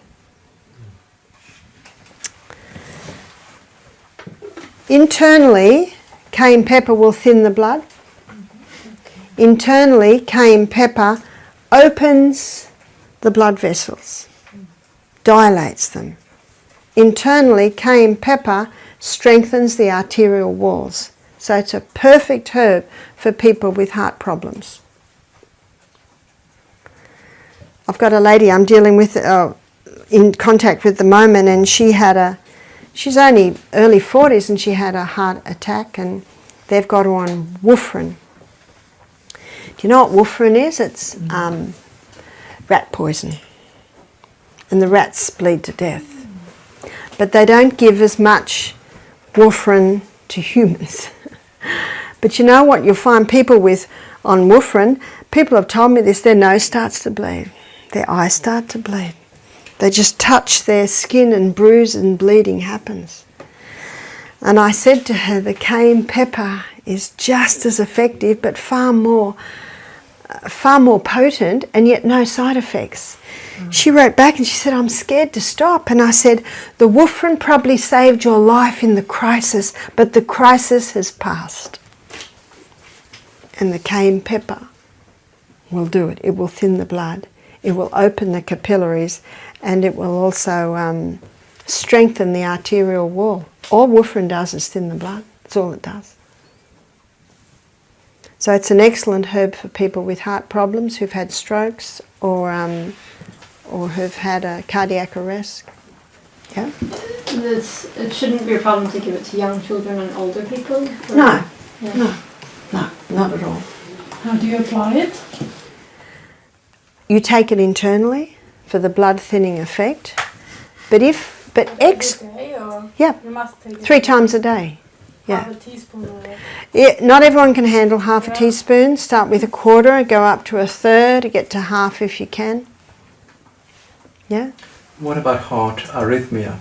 Internally, cayenne pepper will thin the blood. Internally, cayenne pepper opens the blood vessels, dilates them. Internally, cayenne pepper strengthens the arterial walls. So it's a perfect herb for people with heart problems. I've got a lady I'm dealing with, in contact with at the moment, and she's only early 40s and she had a heart attack, and they've got her on warfarin. Do you know what warfarin is? It's rat poison. And the rats bleed to death. But they don't give as much warfarin to humans. But you know what? You'll find people on warfarin, people have told me this, their nose starts to bleed. Their eyes start to bleed. They just touch their skin and bruise and bleeding happens. And I said to her, the cayenne pepper is just as effective, but far more potent, and yet no side effects. She wrote back and she said, I'm scared to stop. And I said, the warfarin probably saved your life in the crisis, but the crisis has passed. And the cayenne pepper will do it. It will thin the blood. It will open the capillaries, and it will also strengthen the arterial wall. All warfarin does is thin the blood. That's all it does. So it's an excellent herb for people with heart problems who've had strokes or who've had a cardiac arrest. Yeah? It shouldn't be a problem to give it to young children and older people? No, Yeah. no, not at all. How do you apply it? You take it internally for the blood thinning effect, yeah, You must take it 3 times a day. Yeah. Half a teaspoon or what? Yeah, not everyone can handle half a teaspoon. Start with a quarter, go up to a third, get to half if you can. Yeah? What about heart arrhythmia?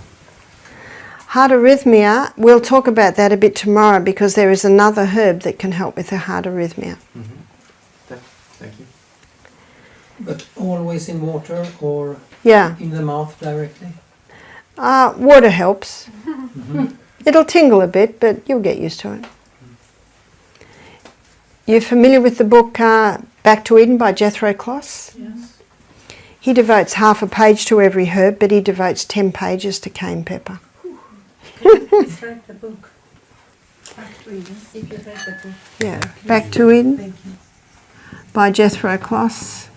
Heart arrhythmia, we'll talk about that a bit tomorrow because there is another herb that can help with the heart arrhythmia. Thank you. But always in water or Yeah, in the mouth directly? water helps. It'll tingle a bit, but you'll get used to it. You're familiar with the book Back to Eden by Jethro Kloss? Yes. He devotes half a page to every herb, but he devotes 10 pages to cayenne pepper. Describe the book. Back to Eden. See if you read the book. Yeah, Back to Eden Thank you. by Jethro Kloss.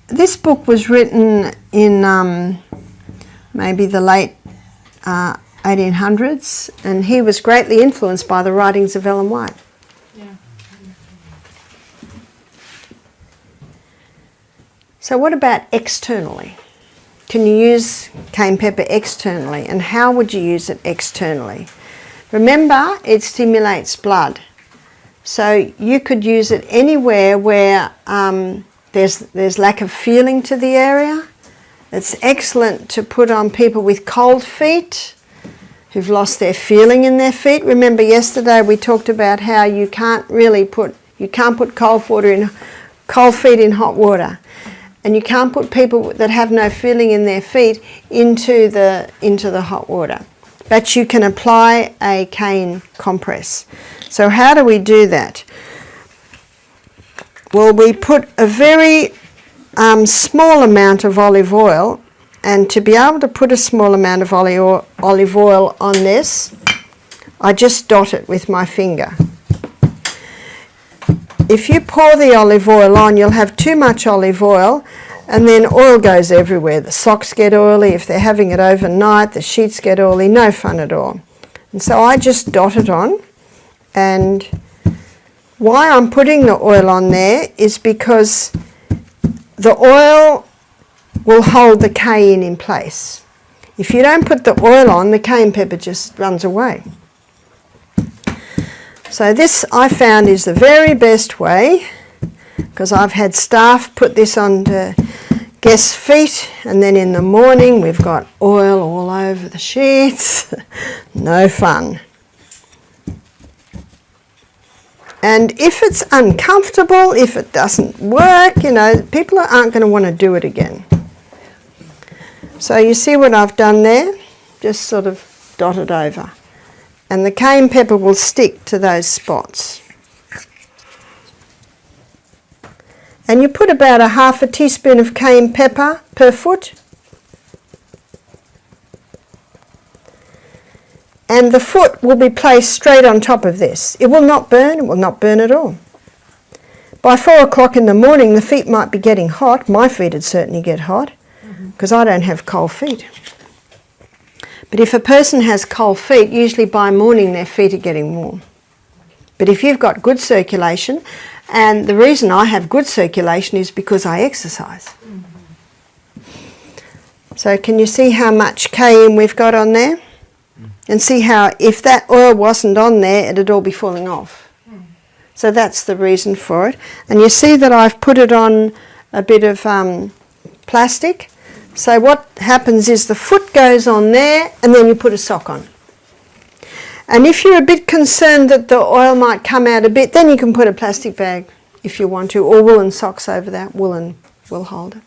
This book was written in maybe the late 1800s, and he was greatly influenced by the writings of Ellen White. Yeah. So what about externally? Can you use cayenne pepper externally, and how would you use it externally? Remember, it stimulates blood. So you could use it anywhere where there's lack of feeling to the area. It's excellent to put on people with cold feet who've lost their feeling in their feet. Remember yesterday we talked about how you can't put cold feet in hot water, and you can't put people that have no feeling in their feet into the hot water. But you can apply a cayenne compress. So how do we do that? Well, we put a very small amount of olive oil, and to be able to put a small amount of olive oil on this, I just dot it with my finger. If you pour the olive oil on, you'll have too much olive oil, and then oil goes everywhere. The socks get oily. If they're having it overnight, the sheets get oily. No fun at all. And so I just dot it on, and why I'm putting the oil on there is because the oil will hold the cayenne in place. If you don't put the oil on, the cayenne pepper just runs away. So this I found is the very best way, because I've had staff put this onto guests' feet, and then in the morning we've got oil all over the sheets. No fun. And if it's uncomfortable, if it doesn't work, people aren't going to want to do it again. So you see what I've done there? Just sort of dot it over. And the cayenne pepper will stick to those spots. And you put about a half a teaspoon of cayenne pepper per foot. And the foot will be placed straight on top of this. It will not burn, at all. By 4 o'clock in the morning, the feet might be getting hot. My feet would certainly get hot, because I don't have cold feet. But if a person has cold feet, usually by morning their feet are getting warm. But if you've got good circulation, and the reason I have good circulation is because I exercise. So can you see how much cayenne we've got on there? And see how if that oil wasn't on there, it'd all be falling off. So that's the reason for it. And you see that I've put it on a bit of plastic. So what happens is the foot goes on there, and then you put a sock on. And if you're a bit concerned that the oil might come out a bit, then you can put a plastic bag if you want to, or woolen socks over that. Woolen will hold it.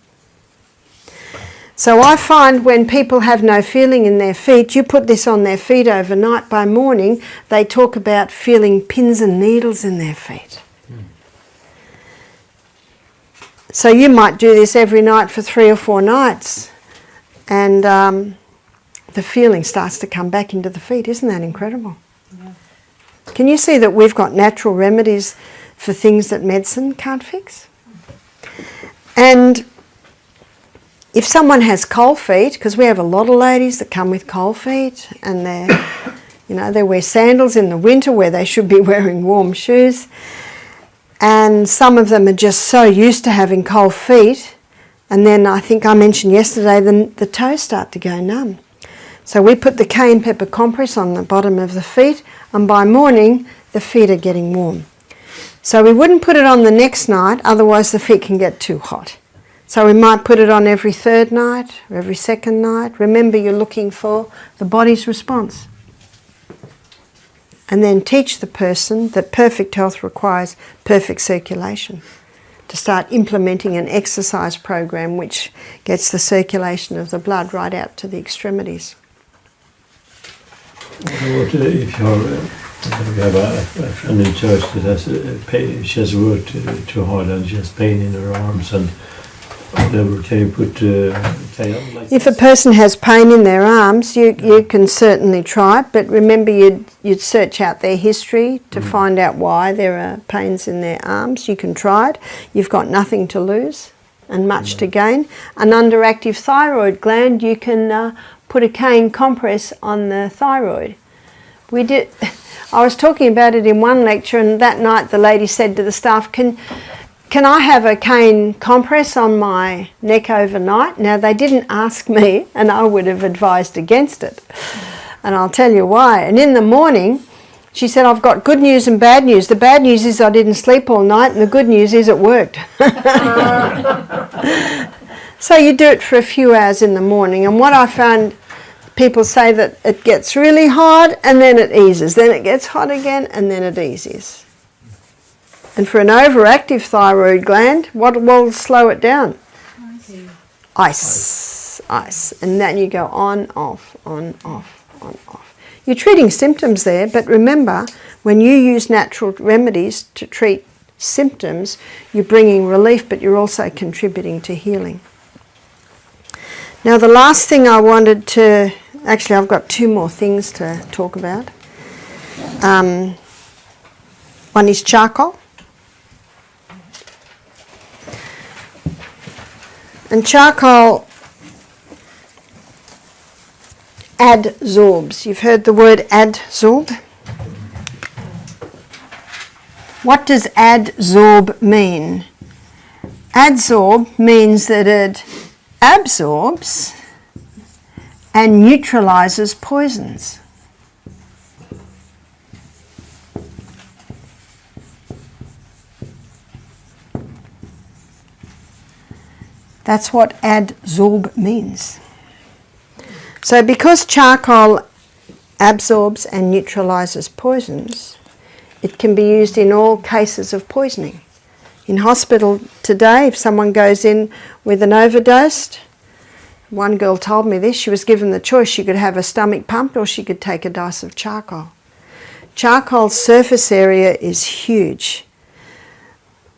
So I find when people have no feeling in their feet, you put this on their feet overnight, by morning they talk about feeling pins and needles in their feet. So you might do this every night for 3 or 4 nights, and the feeling starts to come back into the feet. Isn't that incredible? Yeah. Can you see that we've got natural remedies for things that medicine can't fix? And if someone has cold feet, because we have a lot of ladies that come with cold feet, and they wear sandals in the winter where they should be wearing warm shoes, and some of them are just so used to having cold feet And then I think I mentioned yesterday the toes start to go numb. So we put the cayenne pepper compress on the bottom of the feet, and by morning the feet are getting warm. So we wouldn't put it on the next night, otherwise the feet can get too hot. So we might put it on every third night or every second night. Remember, you're looking for the body's response. And then teach the person that perfect health requires perfect circulation. To start implementing an exercise program which gets the circulation of the blood right out to the extremities. What if you have a friend in church that has pain, she has worked too hard and she has pain in her arms and whatever, can you put like if a person has pain in their arms, you can certainly try it, but remember you'd search out their history to find out why there are pains in their arms. You can try it. You've got nothing to lose and much to gain. An underactive thyroid gland, you can put a cayenne compress on the thyroid. I was talking about it in one lecture, and that night the lady said to the staff, can I have a cayenne compress on my neck overnight? Now, they didn't ask me, and I would have advised against it. And I'll tell you why. And in the morning, she said, I've got good news and bad news. The bad news is I didn't sleep all night, and the good news is it worked. So you do it for a few hours in the morning, and what I found, people say that it gets really hot and then it eases. Then it gets hot again and then it eases. And for an overactive thyroid gland, what will slow it down? Ice. And then you go on, off, on, off, on, off. You're treating symptoms there, but remember, when you use natural remedies to treat symptoms, you're bringing relief, but you're also contributing to healing. Now, the last thing I wanted to... Actually, I've got two more things to talk about. One is charcoal. And charcoal adsorbs. You've heard the word adsorb? What does adsorb mean? Adsorb means that it absorbs and neutralizes poisons. That's what adsorb means. So because charcoal absorbs and neutralizes poisons, it can be used in all cases of poisoning. In hospital today, if someone goes in with an overdose, one girl told me this, she was given the choice, she could have a stomach pumped or she could take a dose of charcoal. Charcoal's surface area is huge.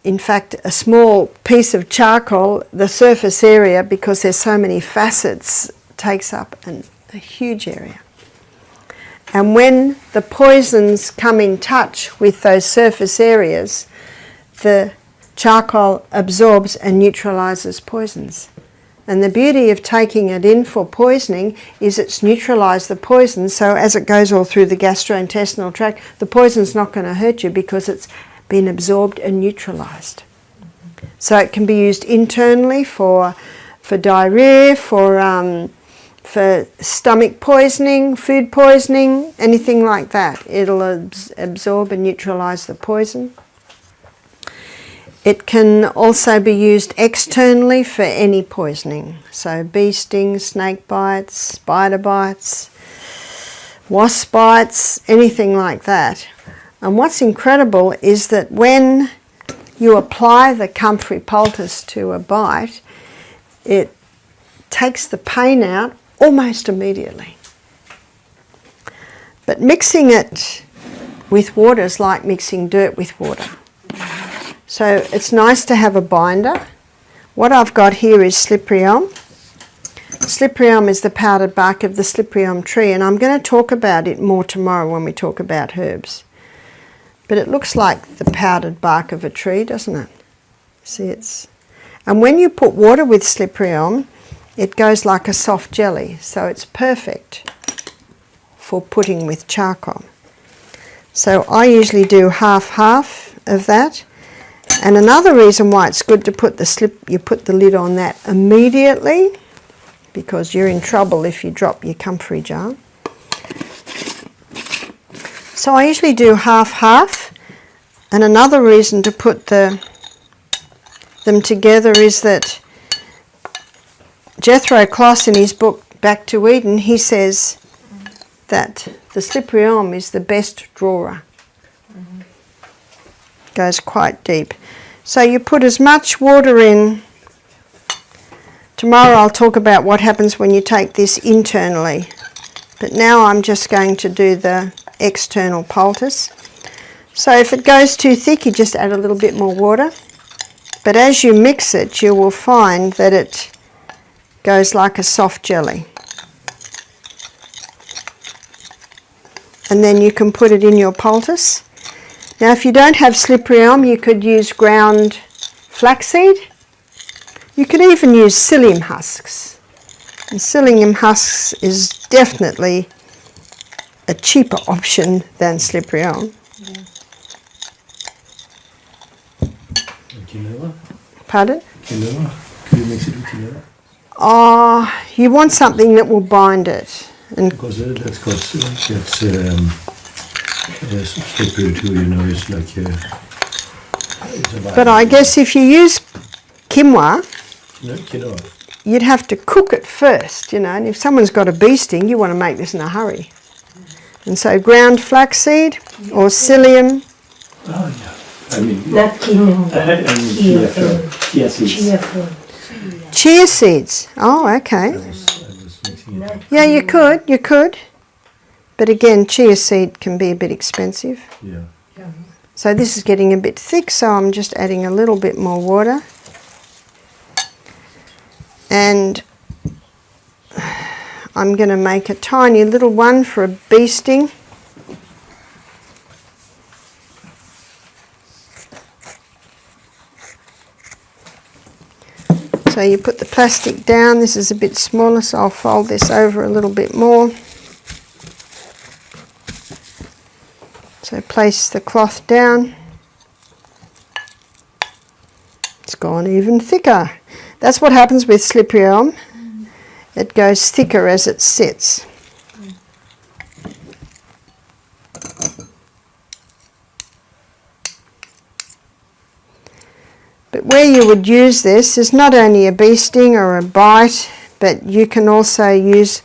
In fact, a small piece of charcoal, the surface area, because there's so many facets, takes up a huge area. And when the poisons come in touch with those surface areas, the charcoal absorbs and neutralizes poisons. And the beauty of taking it in for poisoning is it's neutralised the poison, so as it goes all through the gastrointestinal tract, the poison's not going to hurt you because it's been absorbed and neutralised. So it can be used internally for diarrhea, for stomach poisoning, food poisoning, anything like that. It'll absorb and neutralise the poison. It can also be used externally for any poisoning. So bee stings, snake bites, spider bites, wasp bites, anything like that. And what's incredible is that when you apply the comfrey poultice to a bite, it takes the pain out almost immediately. But mixing it with water is like mixing dirt with water. So it's nice to have a binder. What I've got here is slippery elm. Slippery elm is the powdered bark of the slippery elm tree, and I'm going to talk about it more tomorrow when we talk about herbs. But it looks like the powdered bark of a tree, doesn't it? See, and when you put water with slippery elm, it goes like a soft jelly, so it's perfect for putting with charcoal. So I usually do half of that. And another reason why it's good to put you put the lid on that immediately, because you're in trouble if you drop your comfrey jar. So I usually do half-half, and another reason to put them together is that Jethro Kloss, in his book Back to Eden, he says that the slippery elm is the best drawer. Goes quite deep. So you put as much water in. Tomorrow I'll talk about what happens when you take this internally. But now I'm just going to do the external poultice. So if it goes too thick, you just add a little bit more water. But as you mix it, you will find that it goes like a soft jelly. And then you can put it in your poultice. Now if you don't have slippery elm, you could use ground flaxseed. You could even use psyllium husks. And psyllium husks is definitely a cheaper option than slippery elm. Quinoa? Pardon? Quinoa? Could you mix it with quinoa? Oh, you want something that will bind it. And Because that's slippery too, you know, it's like it's a but I guess if you use quinoa, quinoa. you'd have to cook it first, you know, and if someone's got a bee sting, you want to make this in a hurry. And so ground flaxseed or psyllium. Oh, yeah. I mean, Not quinoa. chia seeds. Chia seeds. Oh, okay. I was mixing it. Yeah, you could. But again, chia seed can be a bit expensive. Yeah. So this is getting a bit thick, so I'm just adding a little bit more water. And I'm going to make a tiny little one for a bee sting. So you put the plastic down. This is a bit smaller, so I'll fold this over a little bit more. So place the cloth down. It's gone even thicker. That's what happens with slippery elm. It goes thicker as it sits. But where you would use this is not only a bee sting or a bite, but you can also use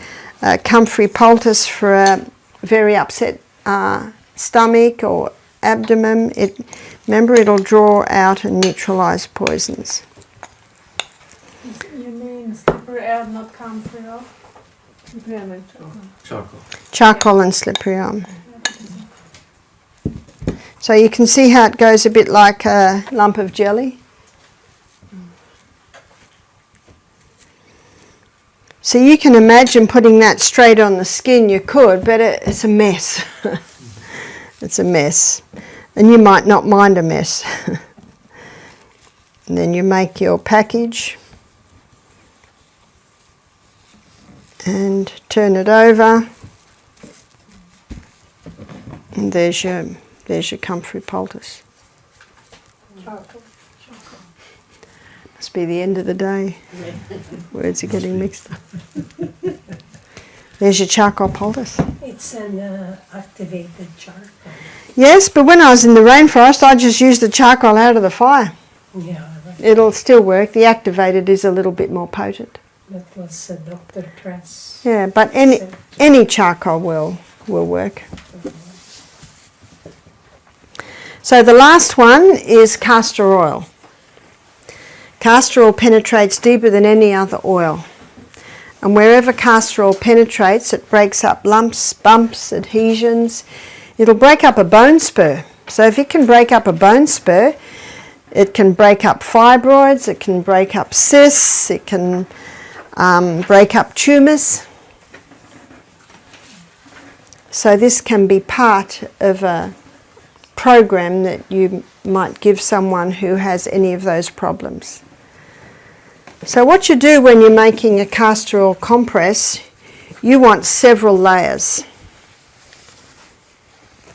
comfrey poultice for a very upset stomach or abdomen. Remember, it'll draw out and neutralise poisons. You mean slippery elm, not comfrey elm? Charcoal. Charcoal and slippery elm. So you can see how it goes a bit like a lump of jelly. So you can imagine putting that straight on the skin. You could, but it's a mess. It's a mess. And you might not mind a mess. And then you make your package and turn it over. And there's your comfrey poultice. Must be the end of the day. Words are getting mixed up. There's your charcoal poultice. It's an activated charcoal. Yes, but when I was in the rainforest, I just used the charcoal out of the fire. Yeah, right. It'll still work. The activated is a little bit more potent. That was Dr. Tress. Yeah, but any charcoal will work. So the last one is castor oil. Castor oil penetrates deeper than any other oil. And wherever castor oil penetrates, it breaks up lumps, bumps, adhesions. It'll break up a bone spur. So if it can break up a bone spur, it can break up fibroids, it can break up cysts, it can break up tumours. So this can be part of a program that you might give someone who has any of those problems. So what you do when you're making a castor oil compress, you want several layers.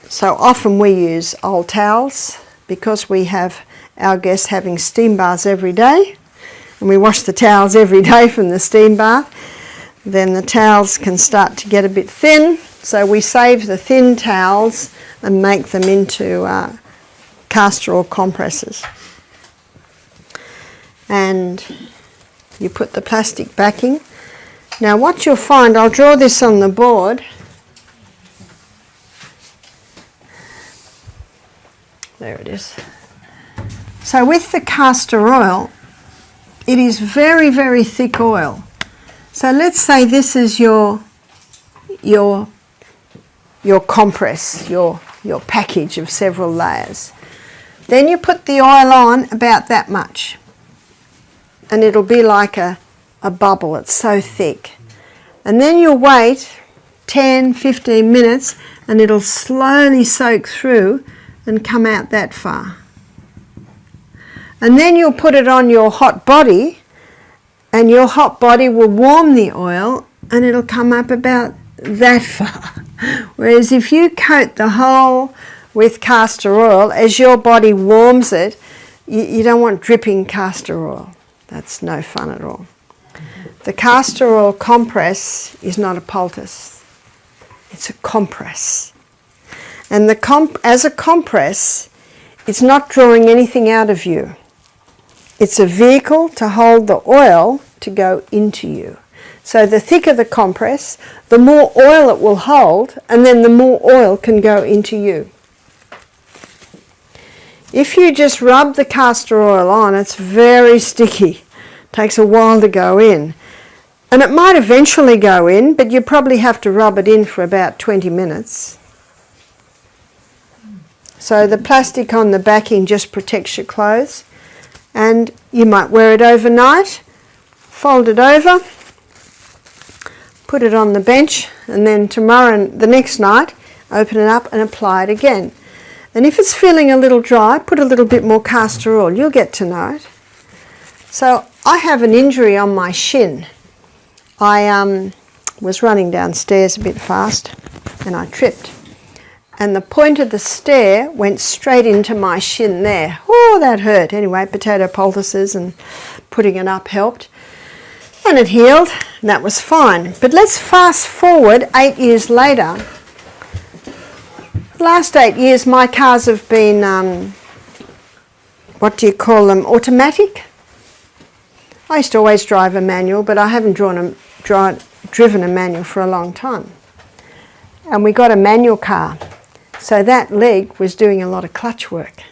So often we use old towels because we have our guests having steam baths every day, and we wash the towels every day from the steam bath, then the towels can start to get a bit thin. So we save the thin towels and make them into castor oil compresses. And you put the plastic backing. Now what you'll find, I'll draw this on the board. There it is. So with the castor oil, it is very, very thick oil. So let's say this is your compress, your package of several layers. Then you put the oil on about that much, and it'll be like a bubble. It's so thick. And then you'll wait 10, 15 minutes, and it'll slowly soak through and come out that far. And then you'll put it on your hot body, and your hot body will warm the oil, and it'll come up about that far. Whereas if you coat the whole with castor oil, as your body warms it, you don't want dripping castor oil. That's no fun at all. The castor oil compress is not a poultice. It's a compress. And as a compress, it's not drawing anything out of you. It's a vehicle to hold the oil to go into you. So the thicker the compress, the more oil it will hold, and then the more oil can go into you. If you just rub the castor oil on, it's very sticky. It takes a while to go in. And it might eventually go in, but you probably have to rub it in for about 20 minutes. So the plastic on the backing just protects your clothes, and you might wear it overnight, fold it over, put it on the bench, and then tomorrow, the next night, open it up and apply it again. And if it's feeling a little dry, put a little bit more castor oil. You'll get to know it. So I have an injury on my shin. I was running downstairs a bit fast and I tripped. And the point of the stair went straight into my shin there. Oh, that hurt. Anyway, potato poultices and putting it up helped. And it healed, and that was fine. But let's fast forward 8 years later. The last 8 years, my cars have been, what do you call them, automatic? I used to always drive a manual, but I haven't driven a manual for a long time. And we got a manual car. So that leg was doing a lot of clutch work.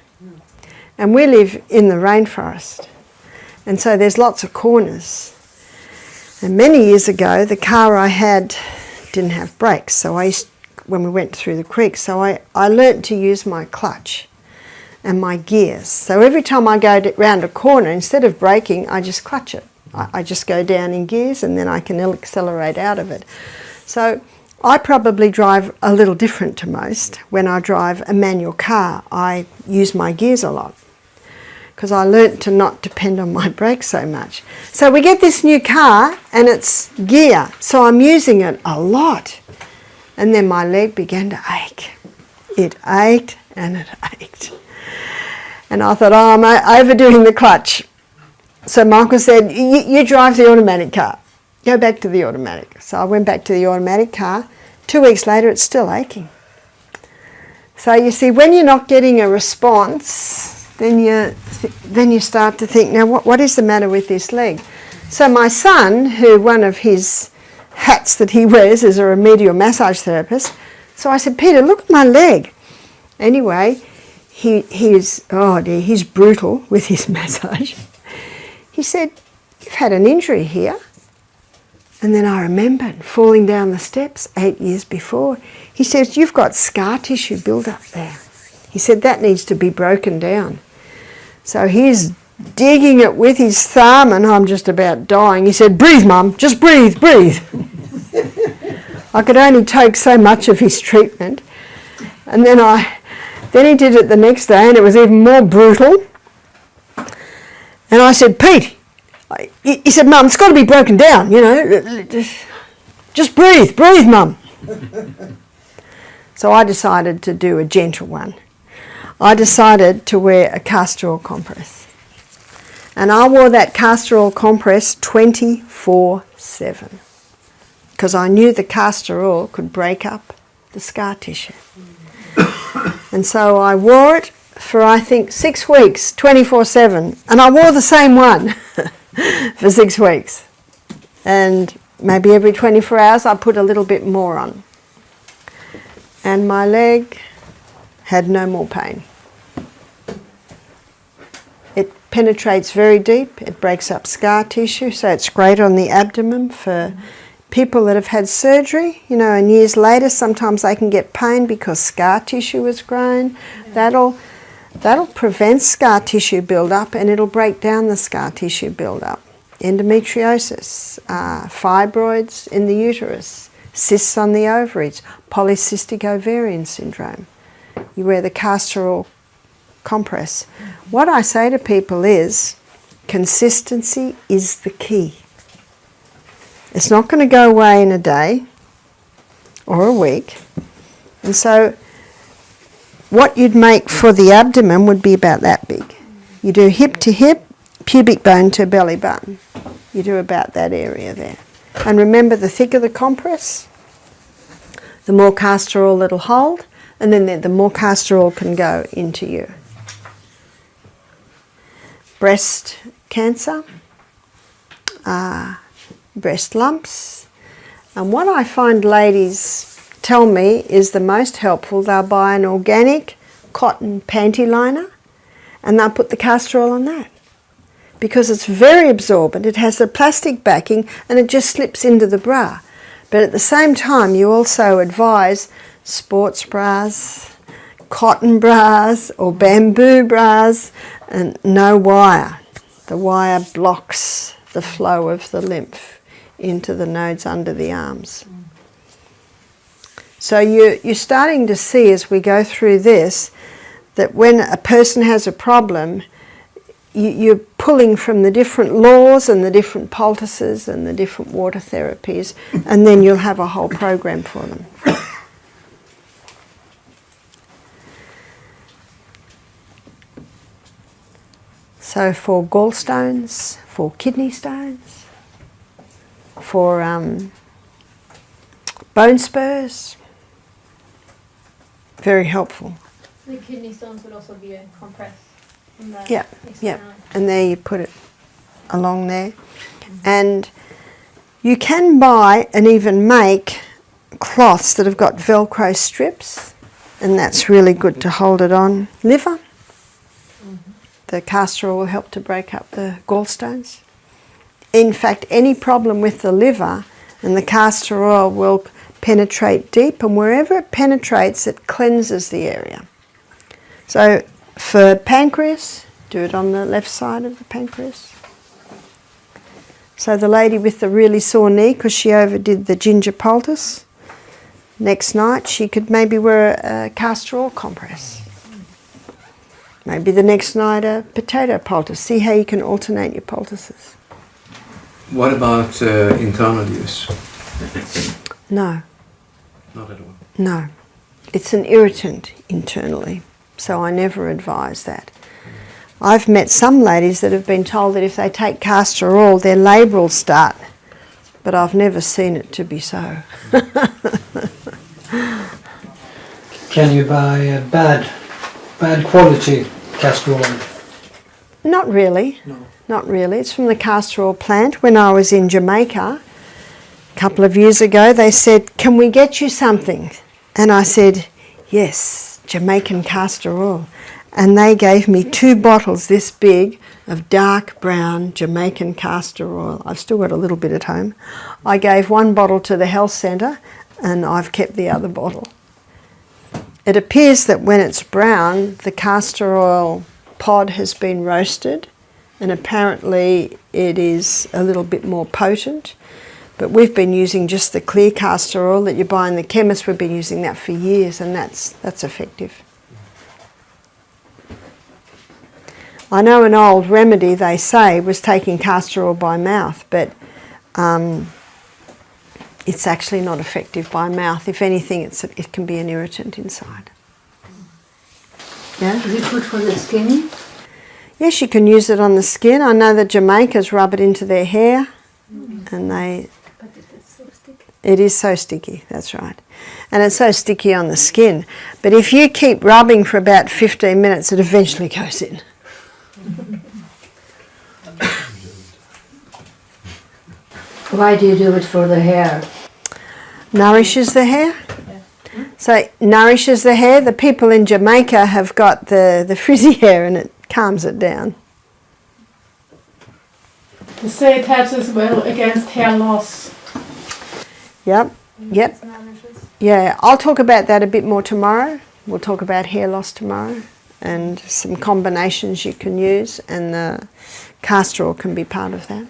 And we live in the rainforest. And so there's lots of corners. And many years ago, the car I had didn't have brakes. So when we went through the creek, so I learnt to use my clutch and my gears. So every time I go round a corner, instead of braking, I just clutch it. I just go down in gears and then I can accelerate out of it. So I probably drive a little different to most. When I drive a manual car, I use my gears a lot because I learnt to not depend on my brakes so much. So we get this new car and it's gear, so I'm using it a lot. And then my leg began to ache. It ached and it ached. And I thought, oh, I'm overdoing the clutch. So Michael said, you drive the automatic car. Go back to the automatic. So I went back to the automatic car. 2 weeks later, it's still aching. So you see, when you're not getting a response, then you start to think, now what is the matter with this leg? So my son, who one of his hats that he wears is a remedial massage therapist, so I said, Peter, look at my leg. Anyway, he's brutal with his massage. He said, you've had an injury here. And then I remembered falling down the steps 8 years before. He says, you've got scar tissue built up there. He said, that needs to be broken down. So he's digging it with his thumb and I'm just about dying. He said, breathe, Mum, just breathe, breathe. I could only take so much of his treatment. And then he did it the next day and it was even more brutal. And I said, Pete, he said, Mum, it's got to be broken down, you know. Just breathe, Mum. So I decided to do a gentle one. I decided to wear a castor oil compress. And I wore that castor oil compress 24/7 because I knew the castor oil could break up the scar tissue. And so I wore it for, I think, 6 weeks, 24/7. And I wore the same one for 6 weeks. And maybe every 24 hours I put a little bit more on. And my leg had no more pain. It penetrates very deep, it breaks up scar tissue, so it's great on the abdomen for people that have had surgery, you know, and years later sometimes they can get pain because scar tissue has grown. That'll prevent scar tissue build-up, and it'll break down the scar tissue build-up. Endometriosis, fibroids in the uterus, cysts on the ovaries, polycystic ovarian syndrome. You wear the castor oil compress. What I say to people is, consistency is the key. It's not going to go away in a day or a week. And so what you'd make for the abdomen would be about that big. You do hip to hip, pubic bone to belly button. You do about that area there. And remember, the thicker the compress, the more castor oil it'll hold, and then the more castor oil can go into you. Breast cancer, breast lumps. And what I find ladies tell me is the most helpful, they'll buy an organic cotton panty liner and they'll put the castor oil on that. Because it's very absorbent, it has a plastic backing and it just slips into the bra. But at the same time, you also advise sports bras, cotton bras or bamboo bras, and no wire. The wire blocks the flow of the lymph into the nodes under the arms. So you're starting to see as we go through this that when a person has a problem, you're pulling from the different laws and the different poultices and the different water therapies, and then you'll have a whole program for them. So for gallstones, for kidney stones, for bone spurs, very helpful. The kidney stones would also be a compress. Yeah, yeah, and there you put it along there. And you can buy and even make cloths that have got Velcro strips, and that's really good to hold it on. Liver, the castor oil will help to break up the gallstones. In fact, any problem with the liver, and the castor oil will penetrate deep, and wherever it penetrates, it cleanses the area. So for pancreas, do it on the left side of the pancreas. So the lady with the really sore knee, because she overdid the ginger poultice, next night she could maybe wear a castor oil compress. Maybe the next night a potato poultice. See how you can alternate your poultices. What about internal use? No. Not at all. No. It's an irritant internally, so I never advise that. I've met some ladies that have been told that if they take castor oil, their labour will start, but I've never seen it to be so. Can you buy a bad quality castor oil? Not really. No. Not really. It's from the castor oil plant. When I was in Jamaica a couple of years ago, they said, "Can we get you something?" And I said, "Yes, Jamaican castor oil." And they gave me 2 bottles this big of dark brown Jamaican castor oil. I've still got a little bit at home. I gave 1 bottle to the health centre and I've kept the other bottle. It appears that when it's brown, the castor oil pod has been roasted, and apparently it is a little bit more potent. But we've been using just the clear castor oil that you buy in the chemist. We've been using that for years, and that's effective. I know an old remedy, they say, was taking castor oil by mouth, but it's actually not effective by mouth. If anything, it can be an irritant inside. Yeah. Is it good for the skin? Yes, you can use it on the skin. I know the Jamaicans rub it into their hair, and they. But it is so sticky. It is so sticky. That's right, and it's so sticky on the skin. But if you keep rubbing for about 15 minutes, it eventually goes in. Why do you do it for the hair? Nourishes the hair. So it nourishes the hair. The people in Jamaica have got the frizzy hair, and it calms it down. They say it helps as well against hair loss. Yep. Yeah, I'll talk about that a bit more tomorrow. We'll talk about hair loss tomorrow and some combinations you can use, and the castor oil can be part of that.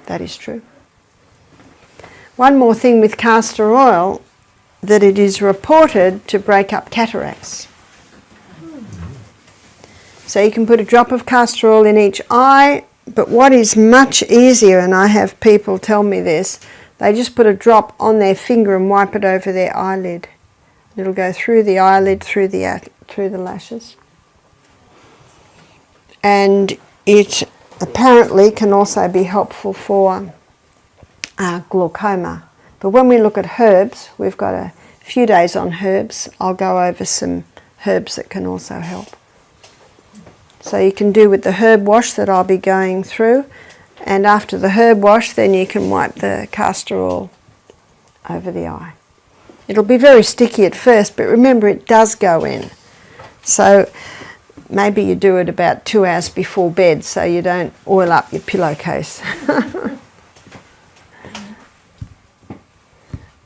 That is true. One more thing with castor oil, that it is reported to break up cataracts. So you can put a drop of castor oil in each eye, but what is much easier, and I have people tell me this, they just put a drop on their finger and wipe it over their eyelid. It'll go through the eyelid, through the lashes. And it apparently can also be helpful for glaucoma. But when we look at herbs, we've got a few days on herbs. I'll go over some herbs that can also help. So you can do with the herb wash that I'll be going through, and after the herb wash then you can wipe the castor oil over the eye. It'll be very sticky at first, but remember it does go in. So maybe you do it about 2 hours before bed so you don't oil up your pillowcase.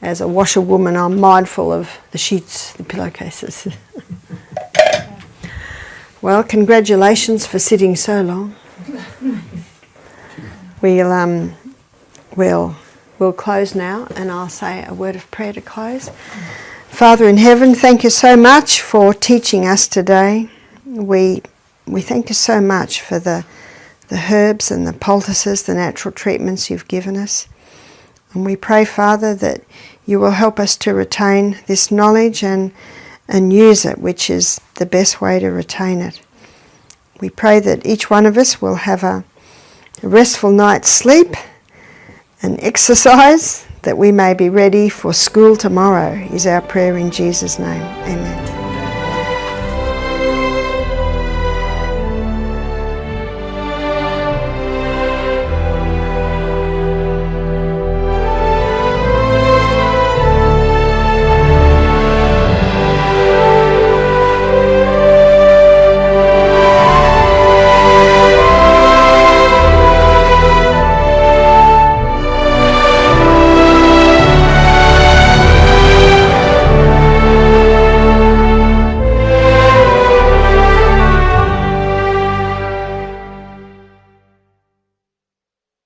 As a washerwoman, I'm mindful of the sheets, the pillowcases. Well, congratulations for sitting so long. We'll close now, and I'll say a word of prayer to close. Father in heaven, thank you so much for teaching us today. We thank you so much for the herbs and the poultices, the natural treatments you've given us. And we pray, Father, that you will help us to retain this knowledge and use it, which is the best way to retain it. We pray that each one of us will have a restful night's sleep and exercise, that we may be ready for school tomorrow, is our prayer in Jesus' name. Amen.